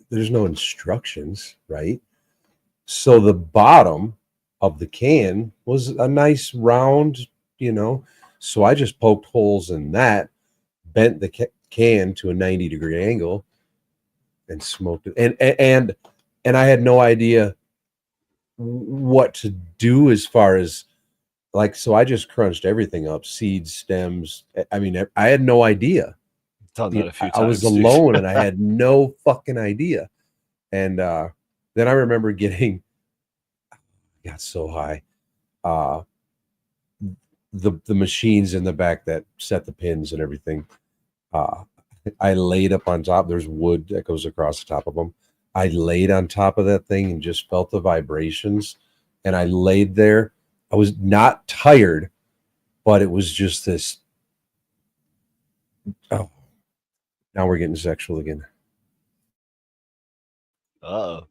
there's no instructions, right? So the bottom of the can was a nice round, So I just poked holes in that, bent the can to a 90-degree angle, and smoked it. And I had no idea what to do as far as so I just crunched everything up, seeds, stems. I mean, I had no idea. Done that a few times. I was alone and I had no fucking idea. And then I remember I got so high. The machines in the back that set the pins and everything. I laid up on top. There's wood that goes across the top of them. I laid on top of that thing and just felt the vibrations. And I laid there. I was not tired, but it was just this. Oh, now we're getting sexual again. Oh.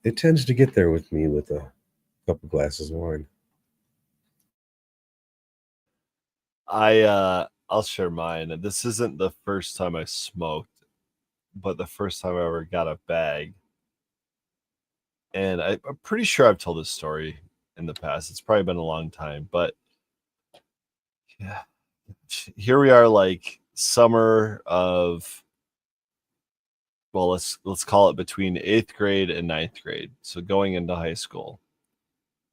It tends to get there with me with a couple glasses of wine. I'll share mine. This isn't the first time I smoked, but the first time I ever got a bag. And I'm pretty sure I've told this story in the past. It's probably been a long time, but yeah, here we are, like summer of, well, let's call it between 8th grade and 9th grade. So going into high school,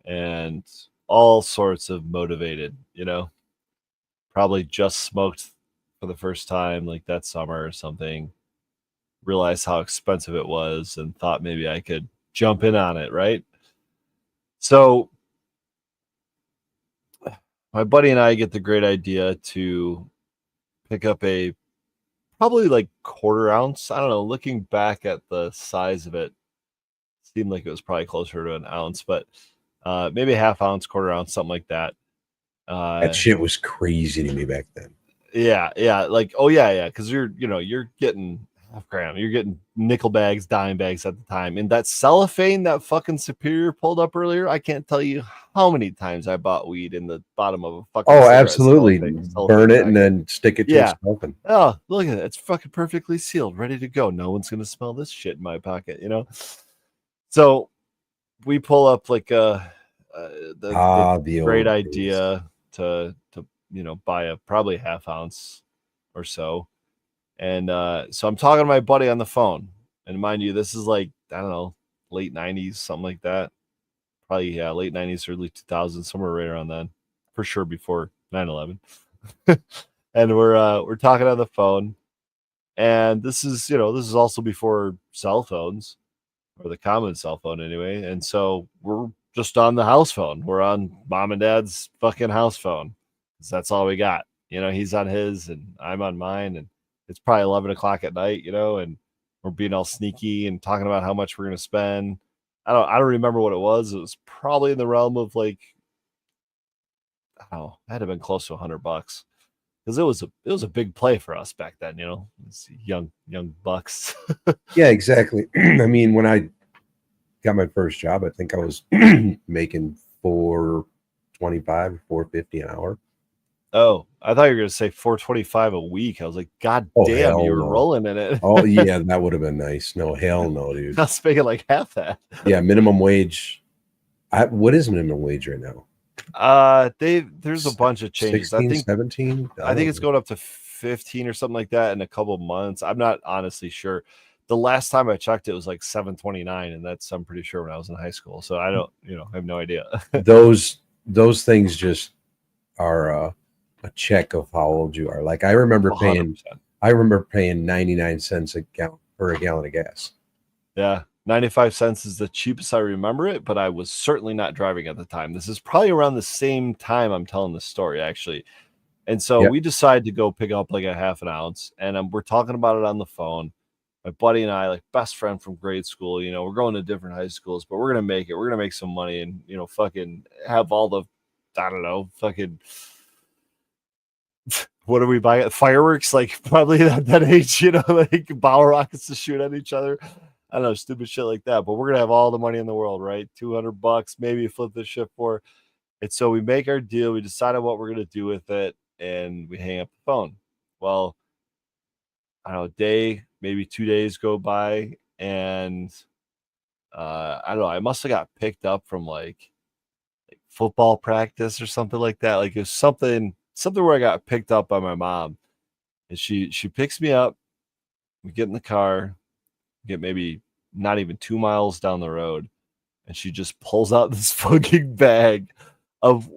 and all sorts of motivated, probably just smoked for the first time like that summer or something, realized how expensive it was and thought maybe I could jump in on it, right? So my buddy and I get the great idea to pick up a probably like 1/4 ounce. I don't know, looking back at the size of it, seemed like it was probably closer to an ounce, but maybe a 1/2 ounce, 1/4 ounce, something like that. That shit was crazy to me back then. Yeah. Like, oh yeah. Because you're getting 1/2 gram. You're getting nickel bags, dime bags at the time. And that cellophane that fucking Superior pulled up earlier, I can't tell you how many times I bought weed in the bottom of a fucking absolutely. Burn it and then stick it to a smoking. Oh, look at it. It's fucking perfectly sealed, ready to go. No one's gonna smell this shit in my pocket, So we pull up like The great old idea to buy a probably half ounce or so. And so I'm talking to my buddy on the phone, and mind you, this is like, I don't know, late 90s, something like that. Probably, yeah, late 90s, early 2000s, somewhere right around then, for sure, before 9/11. And we're talking on the phone, and this is also before cell phones, or the common cell phone anyway. And so we're just on the house phone. We're on mom and dad's fucking house phone, 'cause that's all we got. He's on his and I'm on mine, and it's probably 11 o'clock at night, and we're being all sneaky and talking about how much we're going to spend. I don't remember what it was. It was probably in the realm of like, oh, it had to have been close to $100, because it was a big play for us back then. It's young bucks. Yeah, exactly. I mean, when I got my first job, I think I was making $4.25, $4.50 an hour. Oh, I thought you were going to say $4.25 a week. I was like, God Oh, damn, hell you were no. rolling in it. Oh yeah, that would have been nice. No, hell no, dude. I was making like half that. Yeah, minimum wage. What is minimum wage right now? There's a bunch of changes. 16, 17? I think it's going up to 15 or something like that in a couple of months. I'm not honestly sure. The last time I checked, it was like $7.29, and that's, I'm pretty sure, when I was in high school. So I don't, I have no idea. Those things just are a check of how old you are. Like I remember 100%. paying 99 cents a gallon of gas. Yeah. 95 cents is the cheapest I remember it, but I was certainly not driving at the time. This is probably around the same time I'm telling this story, actually. And so we decided to go pick up like a half an ounce, and we're talking about it on the phone. My buddy and I, like best friend from grade school, we're going to different high schools, but we're going to make it. We're going to make some money and, fucking have all the, I don't know, fucking, what are we buying? Fireworks, like probably at that age, like bottle rockets to shoot at each other. I don't know, stupid shit like that. But we're going to have all the money in the world, right? $200, maybe flip this shit for. And so we make our deal. We decided what we're going to do with it, and we hang up the phone. Well, I don't know, a day, maybe 2 days go by, and I don't know, I must have got picked up from like football practice or something like that. Like it was something where I got picked up by my mom, and she picks me up. We get in the car, get maybe not even 2 miles down the road, and she just pulls out this fucking bag of,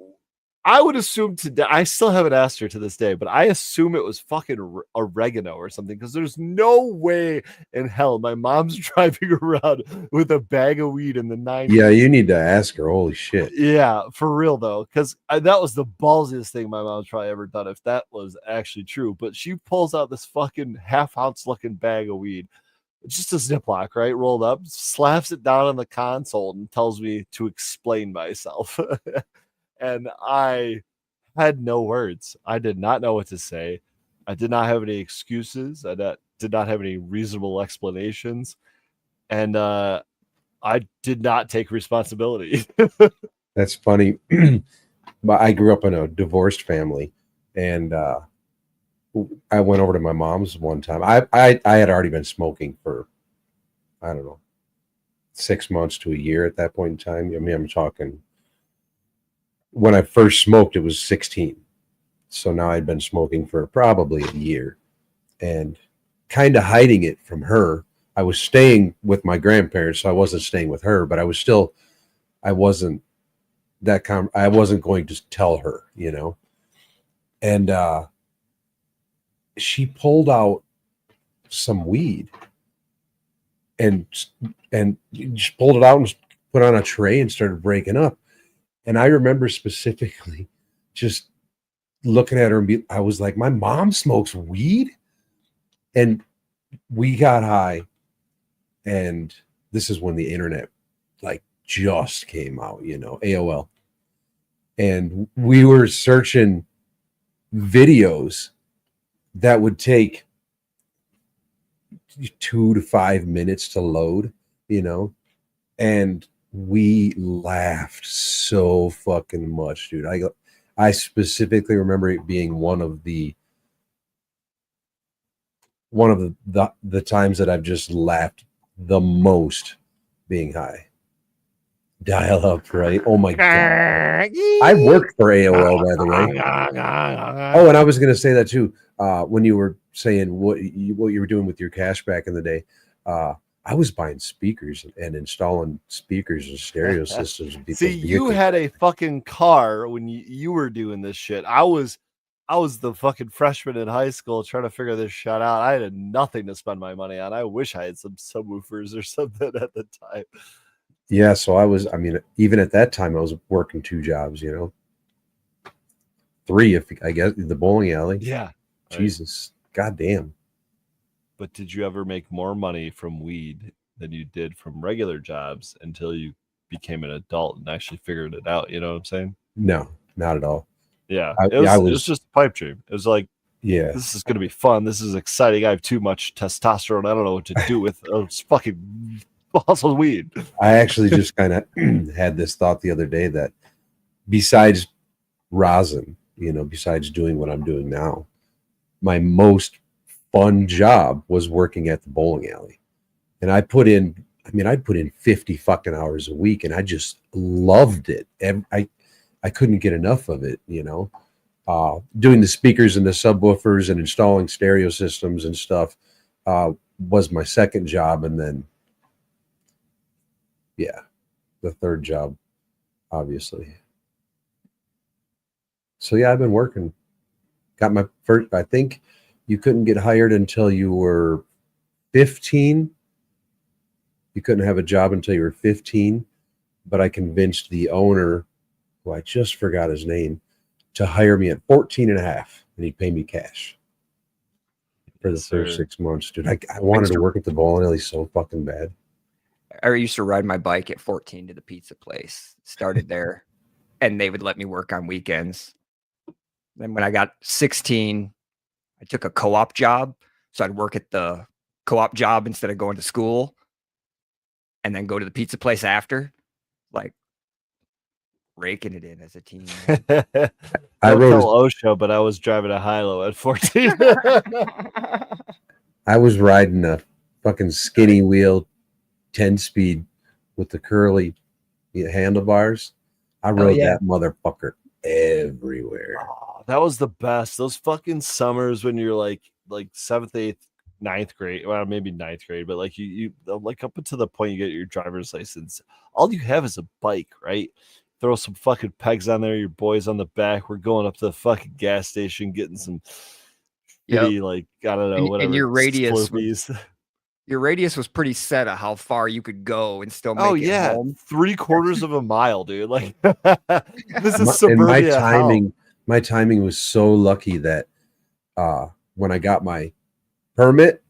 I would assume today, I still haven't asked her to this day, but I assume it was fucking oregano or something, because there's no way in hell my mom's driving around with a bag of weed in the 90s. Yeah, you need to ask her. Holy shit. Yeah, for real though, because that was the ballsiest thing my mom's probably ever done, if that was actually true. But she pulls out this fucking half-ounce looking bag of weed, just a Ziploc, right, rolled up, slaps it down on the console, and tells me to explain myself. And I had no words. I did not know what to say. I did not have any excuses. I did not have any reasonable explanations. And I did not take responsibility. That's funny. But I grew up in a divorced family, and I went over to my mom's one time. I had already been smoking for, I don't know, 6 months to a year at that point in time. I mean, I'm talking, when I first smoked, it was 16. So now I'd been smoking for probably a year, and kind of hiding it from her. I was staying with my grandparents, so I wasn't staying with her, but I wasn't going to tell her, And she pulled out some weed and just pulled it out and put it on a tray and started breaking up. And I remember specifically just looking at her and I was like, my mom smokes weed? And we got high. And this is when the internet like just came out, AOL. And we were searching videos that would take 2 to 5 minutes to load, and we laughed so fucking much, dude. I specifically remember it being one of the times that I've just laughed the most being high. Dial up, right? Oh my god! I worked for AOL, by the way. Oh, and I was going to say that too. When you were saying what you were doing with your cash back in the day, I was buying speakers and installing speakers and stereo systems. In See, you had a fucking car when you were doing this shit. I was the fucking freshman in high school trying to figure this shit out. I had nothing to spend my money on. I wish I had some subwoofers or something at the time. Yeah, so I mean, even at that time, I was working 2 jobs, 3, if I guess, the bowling alley. Yeah. Jesus, goddamn. But did you ever make more money from weed than you did from regular jobs until you became an adult and actually figured it out? You know what I'm saying? No, not at all. Yeah. It was just a pipe dream. It was like, yeah, this is going to be fun. This is exciting. I have too much testosterone. I don't know what to do with it's fucking awesome weed. I actually just kind of had this thought the other day that besides rosin, besides doing what I'm doing now, my most fun job was working at the bowling alley. And I'd put in 50 fucking hours a week, and I just loved it. And I couldn't get enough of it, doing the speakers and the subwoofers and installing stereo systems and stuff was my second job. And then, yeah, the third job, obviously. So yeah, I've been working. Got my first, I think you couldn't get hired until you were 15. You couldn't have a job until you were 15, but I convinced the owner, who I just forgot his name, to hire me at 14 and a half, and he'd pay me cash for the first 6 months. Dude, I wanted to work at the bowling alley so fucking bad. I used to ride my bike at 14 to the pizza place. Started there, and they would let me work on weekends. Then when I got 16, I took a co-op job. So I'd work at the co-op job instead of going to school, and then go to the pizza place after, like raking it in as a teen. I wrote OSHA, but I was driving a high-low at 14. I was riding a fucking skinny wheel 10-speed with the curly handlebars. I rode that motherfucker everywhere. Oh, that was the best. Those fucking summers when you're like 7th, 8th, 9th grade. Well, maybe 9th grade, but like you like up until the point you get your driver's license, all you have is a bike, right? Throw some fucking pegs on there. Your boys on the back. We're going up to the fucking gas station, getting some shitty, like, I don't know, whatever. And your radius Slurpees. Your radius was pretty set of how far you could go and still make it home. 3/4 of a mile, dude. Like this is suburbia. And my timing was so lucky that when I got my permit,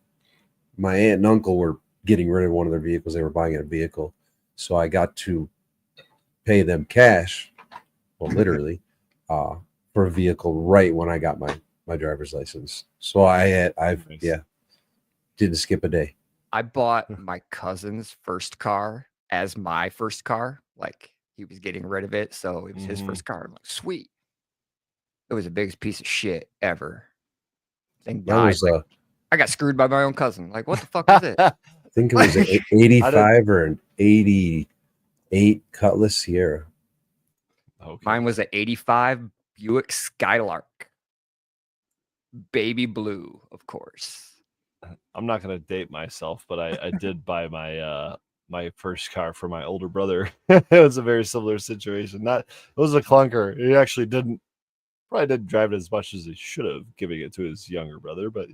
my aunt and uncle were getting rid of one of their vehicles. They were buying a vehicle, so I got to pay them cash, well, literally, for a vehicle right when I got my driver's license. So didn't skip a day. I bought my cousin's first car as my first car. Like, he was getting rid of it, so it was his first car. I'm like, sweet. It was the biggest piece of shit ever. Thing died. I got screwed by my own cousin. Like, what the fuck was it? I think it was an 85 or an 88 Cutlass Sierra. Okay. Mine was an 85 Buick Skylark. Baby blue, of course. I'm not going to date myself, but I did buy my first car for my older brother. It was a very similar situation. It was a clunker. He actually probably didn't drive it as much as he should have, giving it to his younger brother, but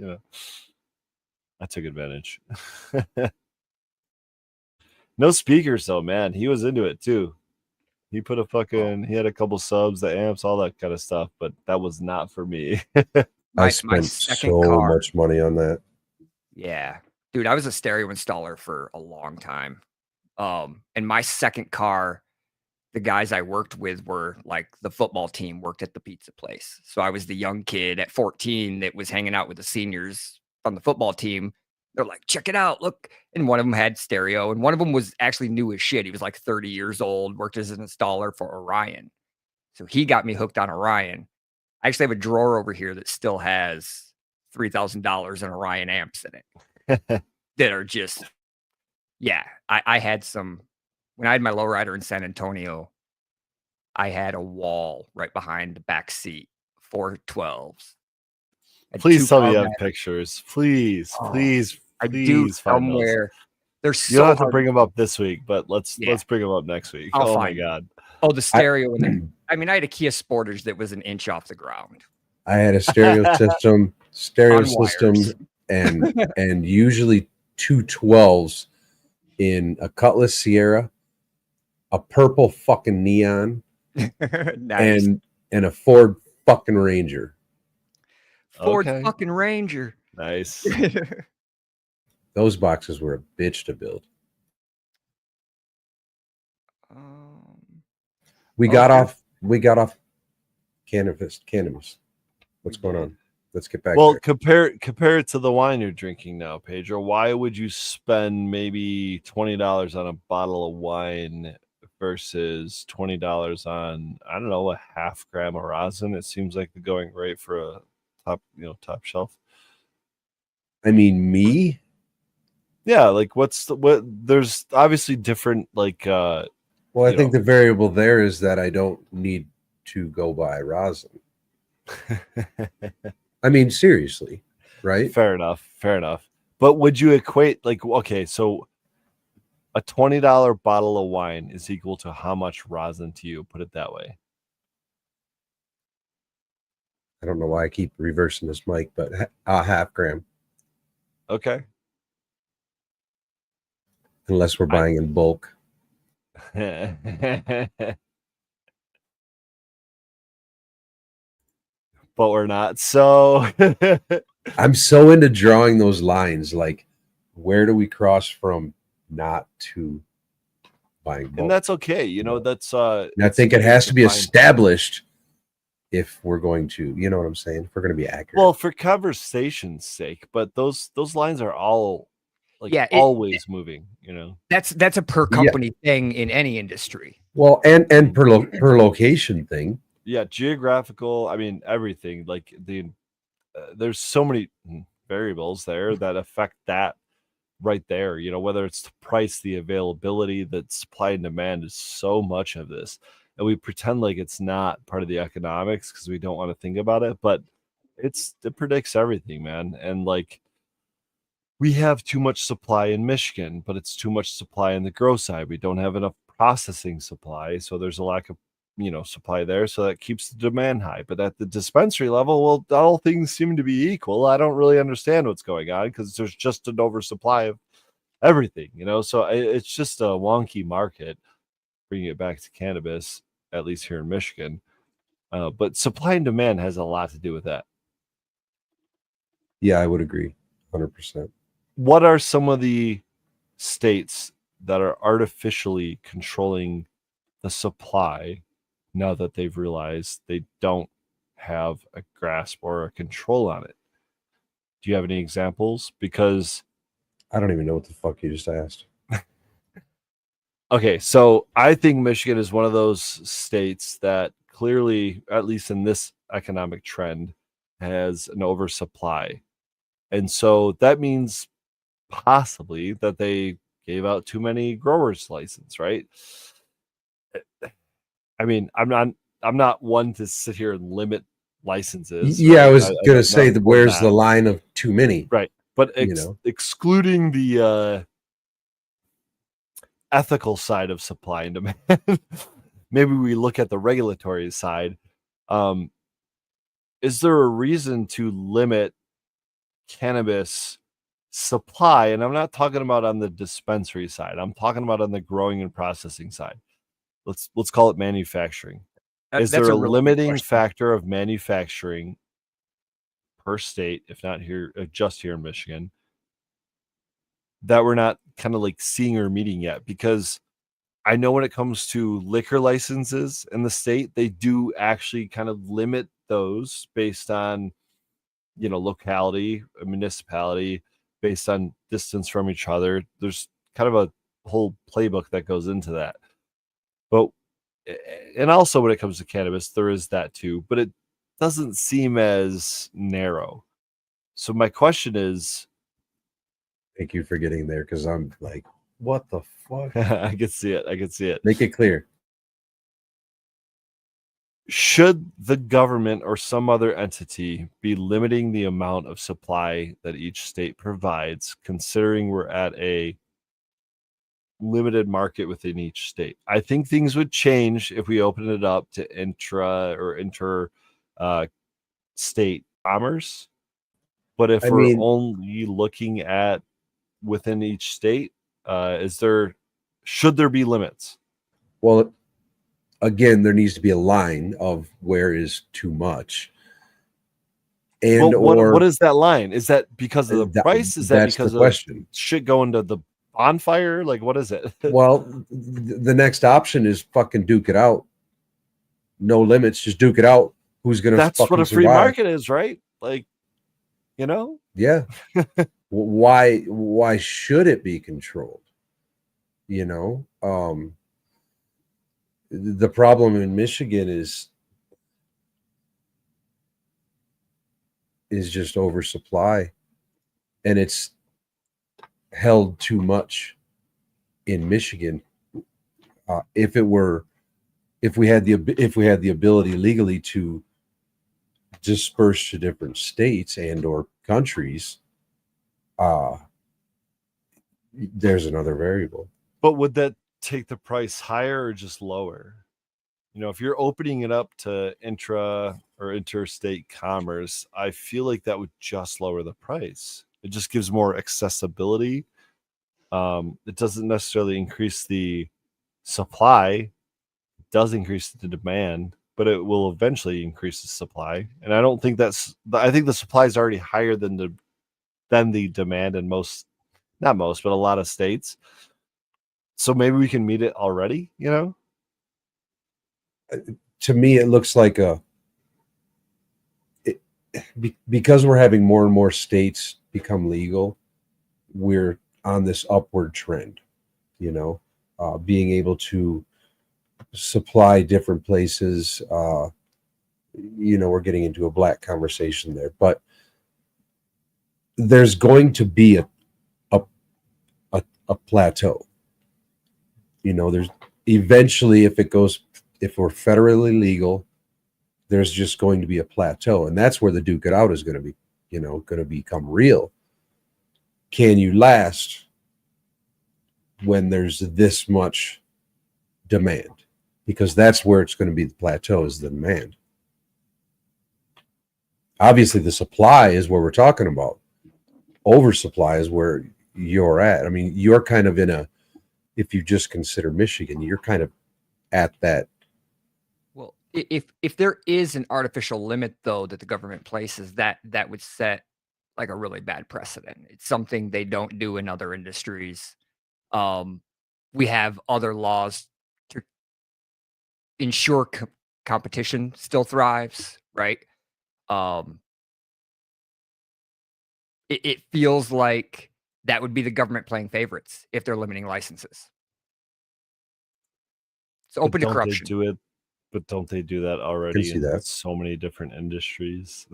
I took advantage. No speakers though, man. He was into it too. He put he had a couple subs, the amps, all that kind of stuff, but that was not for me. I spent so much money on that. Yeah. Dude, I was a stereo installer for a long time. And my second car, the guys I worked with were like the football team worked at the pizza place. So I was the young kid at 14 that was hanging out with the seniors on the football team. They're like, check it out, look. And one of them had stereo, and one of them was actually new as shit. He was like 30 years old, worked as an installer for Orion. So he got me hooked on Orion. I actually have a drawer over here that still has $3,000 in Orion amps in it that are just, I had some when I had my lowrider in San Antonio, I had a wall right behind the back seat, 412s. Had Please two tell me you car have mat- pictures. Please, Oh, please, I do please find those. somewhere. They're You don't so have to hard. bring them up this week, but let's Yeah. bring them up next week. I'll Oh my find 'em. god. Oh, the stereo and the I mean, I had a Kia Sportage that was an inch off the ground. I had a stereo system, On wires. and usually 212s in a Cutlass Sierra, a purple fucking neon, Nice. and a Ford fucking Ranger. Ford Okay. fucking Ranger. Nice. Those boxes were a bitch to build. We got off cannabis. What's going on? Let's get back Well, there. compare it to the wine you're drinking now, Pedro. Why would you spend maybe $20 on a bottle of wine versus $20 on, I don't know, a half gram of rosin? It seems like the going rate for a top shelf. I mean, me? Yeah, like what there's obviously different like Well, I think the variable there is that I don't need to go buy rosin. I mean, seriously, right? Fair enough. But would you equate like, okay, so a $20 bottle of wine is equal to how much rosin to you? Put it that way. I don't know why I keep reversing this mic, but a half gram, Okay. unless we're buying in bulk. But we're not. So I'm so into drawing those lines. Like, where do we cross from not to buying bulk? and that's okay. You know, that's And I think it has to be established if we're going to, you know what I'm saying? If we're going to be accurate. Well, for conversation's sake, but those lines are all like always moving, you know. That's a per company thing in any industry. Well, and per location thing. Yeah, geographical, I mean everything, like there's so many variables there that affect that right there, you know, whether it's the price, the availability, that supply and demand is so much of this, and we pretend like it's not part of the economics because we don't want to think about it, but it predicts everything, man. And like, we have too much supply in Michigan, but it's too much supply in the grow side. We don't have enough processing supply, so there's a lack of supply there, so that keeps the demand high. But at the dispensary level, well, all things seem to be equal. I don't really understand what's going on because there's just an oversupply of everything, so it's just a wonky market. Bringing it back to cannabis, at least here in Michigan, but supply and demand has a lot to do with that. Yeah, I would agree 100%. What are some of the states that are artificially controlling the supply now that they've realized they don't have a grasp or a control on it? Do you have any examples? Because I don't even know what the fuck you just asked. Okay, so I think Michigan is one of those states that clearly, at least in this economic trend, has an oversupply. And so that means possibly that they gave out too many growers license, right? I mean, I'm not one to sit here and limit licenses. Yeah, right? I was going to say that where's the line of too many? Right. But excluding the ethical side of supply and demand, maybe we look at the regulatory side. Is there a reason to limit cannabis supply? And I'm not talking about on the dispensary side. I'm talking about on the growing and processing side. Let's call it manufacturing. Is there a limiting factor of manufacturing per state, if not here, just here in Michigan, that we're not kind of like seeing or meeting yet? Because I know when it comes to liquor licenses in the state, they do actually kind of limit those based on, locality, a municipality, based on distance from each other. There's kind of a whole playbook that goes into that. But, and also when it comes to cannabis, there is that too, but it doesn't seem as narrow. So my question is, thank you for getting there, because I'm like What the fuck? I can see it. I can see it. Make it clear. Should the government or some other entity be limiting the amount of supply that each state provides, considering we're at a limited market within each state? I think things would change if we open it up to intra or inter state commerce. But if I we're mean, only looking at within each state, should there be limits? well, again, there needs to be a line of where is too much. And Well, what is that line? Is that because of the price? Is that that's because the of question. shit going to the bonfire? Like, what is it? Well, the next option is fucking duke it out. No limits, just duke it out. Who's gonna That's fucking what a free survive? market is, right? Like, you know? Yeah. Why should it be controlled? You know, the problem in Michigan is just oversupply, and it's held too much in Michigan. If we had the ability legally to disperse to different states and or countries, there's another variable. But would that take the price higher or just lower? You know, if you're opening it up to intra or interstate commerce, I feel like that would just lower the price. It just gives more accessibility. It doesn't necessarily increase the supply. It does increase the demand, but it will eventually increase the supply. And I don't think I think the supply is already higher than the demand in not most, but a lot of states. So maybe we can meet it already, you know? To me, it looks like because we're having more and more states become legal, we're on this upward trend, you know, being able to supply different places. You know, we're getting into a black conversation there, but there's going to be a plateau. You know, there's eventually, if we're federally legal, there's just going to be a plateau, and that's where the duke it out is going to be, you know, going to become real. Can you last when there's this much demand? Because that's where it's going to be, the plateau is the demand. Obviously, the supply is where we're talking about. Oversupply is where you're at. I mean, you're kind of if you just consider Michigan, you're kind of at that. Well, if there is an artificial limit though that the government places, that would set like a really bad precedent. It's something they don't do in other industries. We have other laws to ensure competition still thrives, right? It feels like that would be the government playing favorites if they're limiting licenses. It's open to Don't corruption. they do it? But don't they do that already see in that. so many different industries?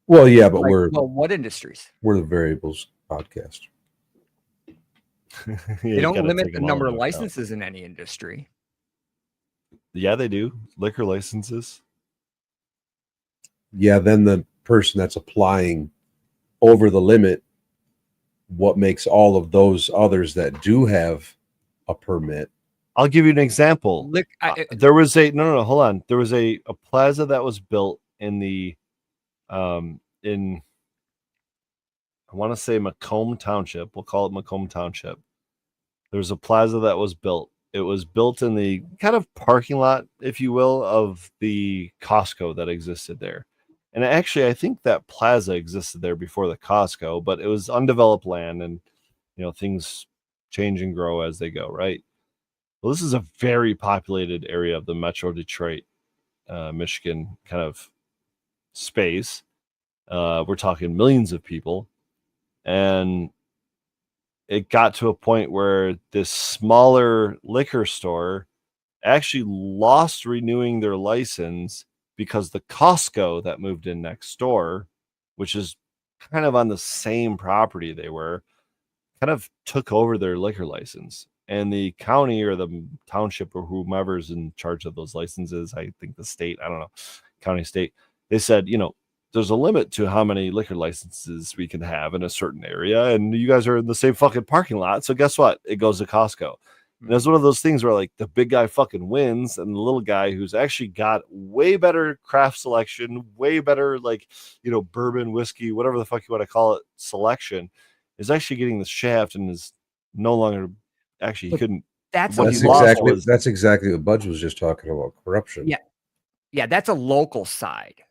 Well, yeah, but what industries? we're the variables podcast. They don't limit the number of licenses in any industry. Yeah, they do. Liquor licenses. Yeah, then the person that's applying over the limit, what makes all of those others that do have a permit? I'll give you an example. There was no, hold on. There was a plaza that was built in the in I want to say Macomb Township. We'll call it Macomb Township. There's a plaza that was built. It was built in the kind of parking lot, if you will, of the Costco that existed there. And actually, I think that plaza existed there before the Costco, but it was undeveloped land, and you know, things change and grow as they go, right? Well, this is a very populated area of the Metro Detroit, Michigan kind of space. We're talking millions of people. And it got to a point where this smaller liquor store actually lost renewing their license because the Costco that moved in next door, which is kind of on the same property they were, kind of took over their liquor license, and the county or the township or whomever's in charge of those licenses, I think the state, I don't know, county, state, they said, there's a limit to how many liquor licenses we can have in a certain area, and you guys are in the same fucking parking lot, so guess what? It goes to Costco. And it's one of those things where like the big guy fucking wins, and the little guy who's actually got way better craft selection, way better bourbon, whiskey, whatever the fuck you want to call it, selection, is actually getting the shaft and is no longer actually he couldn't. That's exactly what Budge was just talking about, corruption. Yeah, that's a local side.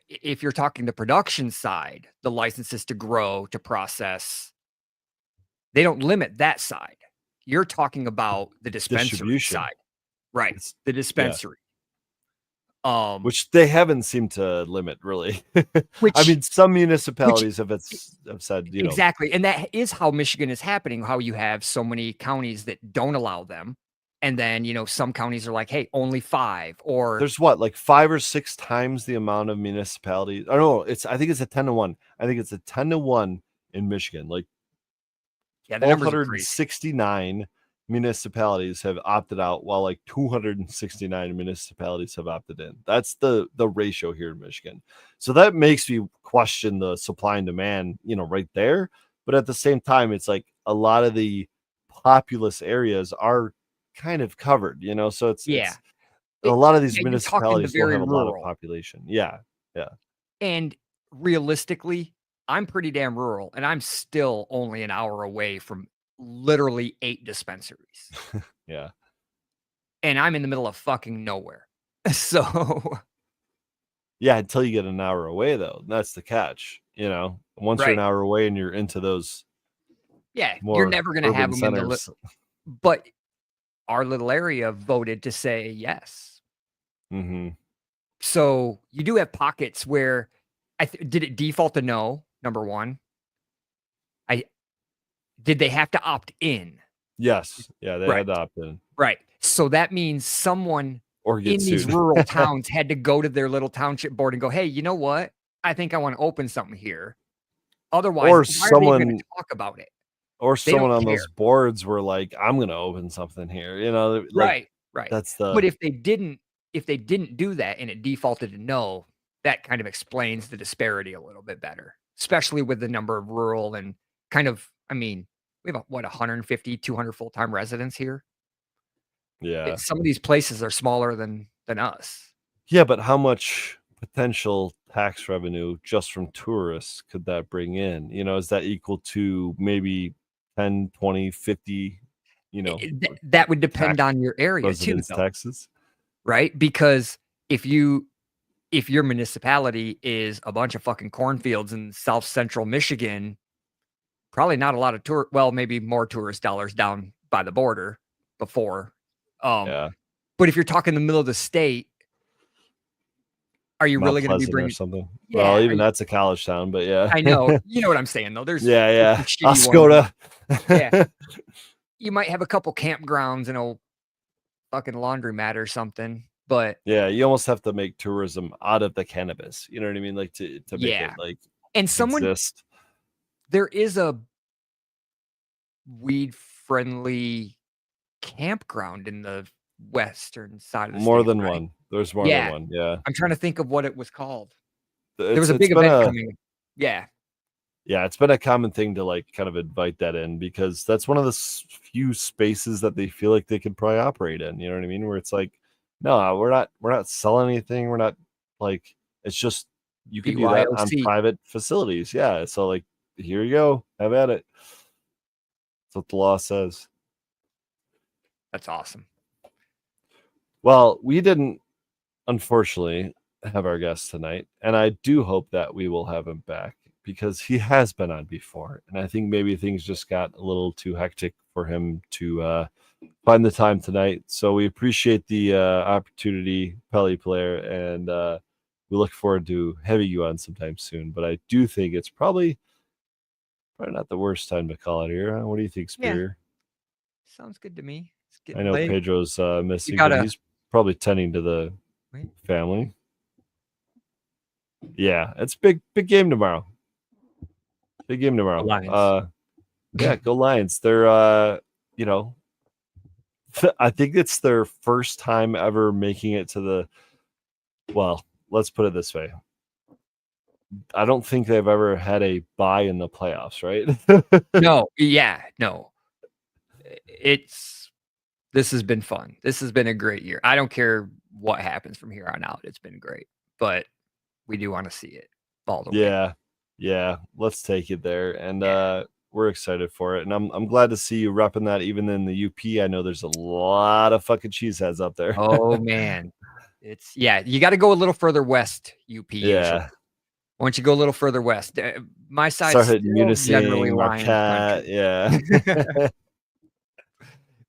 If you're talking the production side, the licenses to grow, to process, they don't limit that side. You're talking about the dispensary side, right? The dispensary, which they haven't seemed to limit really. I mean, some municipalities have said, exactly, and that is how Michigan is happening. How you have so many counties that don't allow them, and then some counties are like, hey, only 5, or there's like 5 or 6 times the amount of municipalities. Oh no, I think it's a 10-1. I think it's a 10-1 in Michigan. Like, yeah, 169 municipalities have opted out, while like 269 municipalities have opted in. That's the ratio here in Michigan. So that makes me question the supply and demand, right there. But at the same time, it's like a lot of the populous areas are kind of covered, so it's a lot of these municipalities don't have a lot of population. Yeah. And realistically, I'm pretty damn rural, and I'm still only an hour away from literally 8 dispensaries. Yeah. And I'm in the middle of fucking nowhere. So yeah, until you get an hour away, though. That's the catch. Once you're an hour away and you're into those, you're never going to have them centers. But our little area voted to say yes. Mm-hmm. So you do have pockets where did it default to no? Number one, did they have to opt in? Yes. Yeah, they had to opt in. Right. So that means someone in these rural towns had to go to their little township board and go, hey, you know what? I think I want to open something here. Otherwise, why are they going to talk about it? Or someone on those boards were like, I'm going to open something here. Right. That's But if they didn't do that and it defaulted to no, that kind of explains the disparity a little bit better, especially with the number of rural and kind of, we have 150, 200 full-time residents here. Yeah. Some of these places are smaller than us. Yeah, but how much potential tax revenue just from tourists could that bring in? Is that equal to maybe 10, 20, 50, that would depend on your area too, taxes. Right? Because if your municipality is a bunch of fucking cornfields in South Central Michigan, probably not a lot of maybe more tourist dollars down by the border before. But if you're talking the middle of the state, are you really going to be bringing something? Yeah, well, even that's a college town, but yeah. I know. You know what I'm saying, though. There's Oscoda. Yeah. You might have a couple campgrounds and a fucking laundromat or something, but yeah, you almost have to make tourism out of the cannabis. You know what I mean? Like to make it like and someone exist. There is a weed-friendly campground in the western side of the more state, than one. There's more than one. Yeah. I'm trying to think of what it was called. There was a big event coming. Yeah. Yeah, it's been a common thing to like kind of invite that in because that's one of the few spaces that they feel like they could probably operate in. You know what I mean? Where it's like, no, we're not selling anything. We're not like, it's just you can do that on private facilities. Yeah. So like, here you go. Have at it. That's what the law says. That's awesome. Well, we didn't, unfortunately, have our guest tonight, and I do hope that we will have him back because he has been on before, and I think maybe things just got a little too hectic for him to find the time tonight. So we appreciate the opportunity, Pelle, Polare, and we look forward to having you on sometime soon. But I do think it's probably not the worst time to call it here. What do you think, Spear? Yeah. Sounds good to me. I know late. Pedro's missing, but he's probably tending to the family. Yeah, it's big game tomorrow. Big game tomorrow. Yeah, go Lions. They're I think it's their first time ever making it to the. Well, let's put it this way. I don't think they've ever had a bye in the playoffs, right? No, this has been fun. This has been a great year. I don't care what happens from here on out. It's been great, but we do want to see it all the way. Yeah. Let's take it there, and we're excited for it. And I'm glad to see you repping that even in the UP. I know there's a lot of fucking cheeseheads up there. Oh man, you got to go a little further west. UP usually. Once you go a little further west, my side start generally Munising, Lions Marquette. country. Yeah.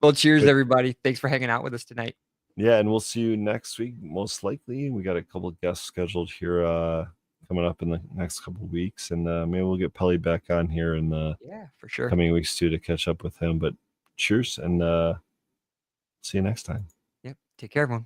Well, cheers, everybody. Thanks for hanging out with us tonight. Yeah, and we'll see you next week, most likely. We got a couple of guests scheduled here coming up in the next couple of weeks, and maybe we'll get Pelle back on here in the for sure coming weeks too to catch up with him. But cheers, and see you next time. Yep. Take care, everyone.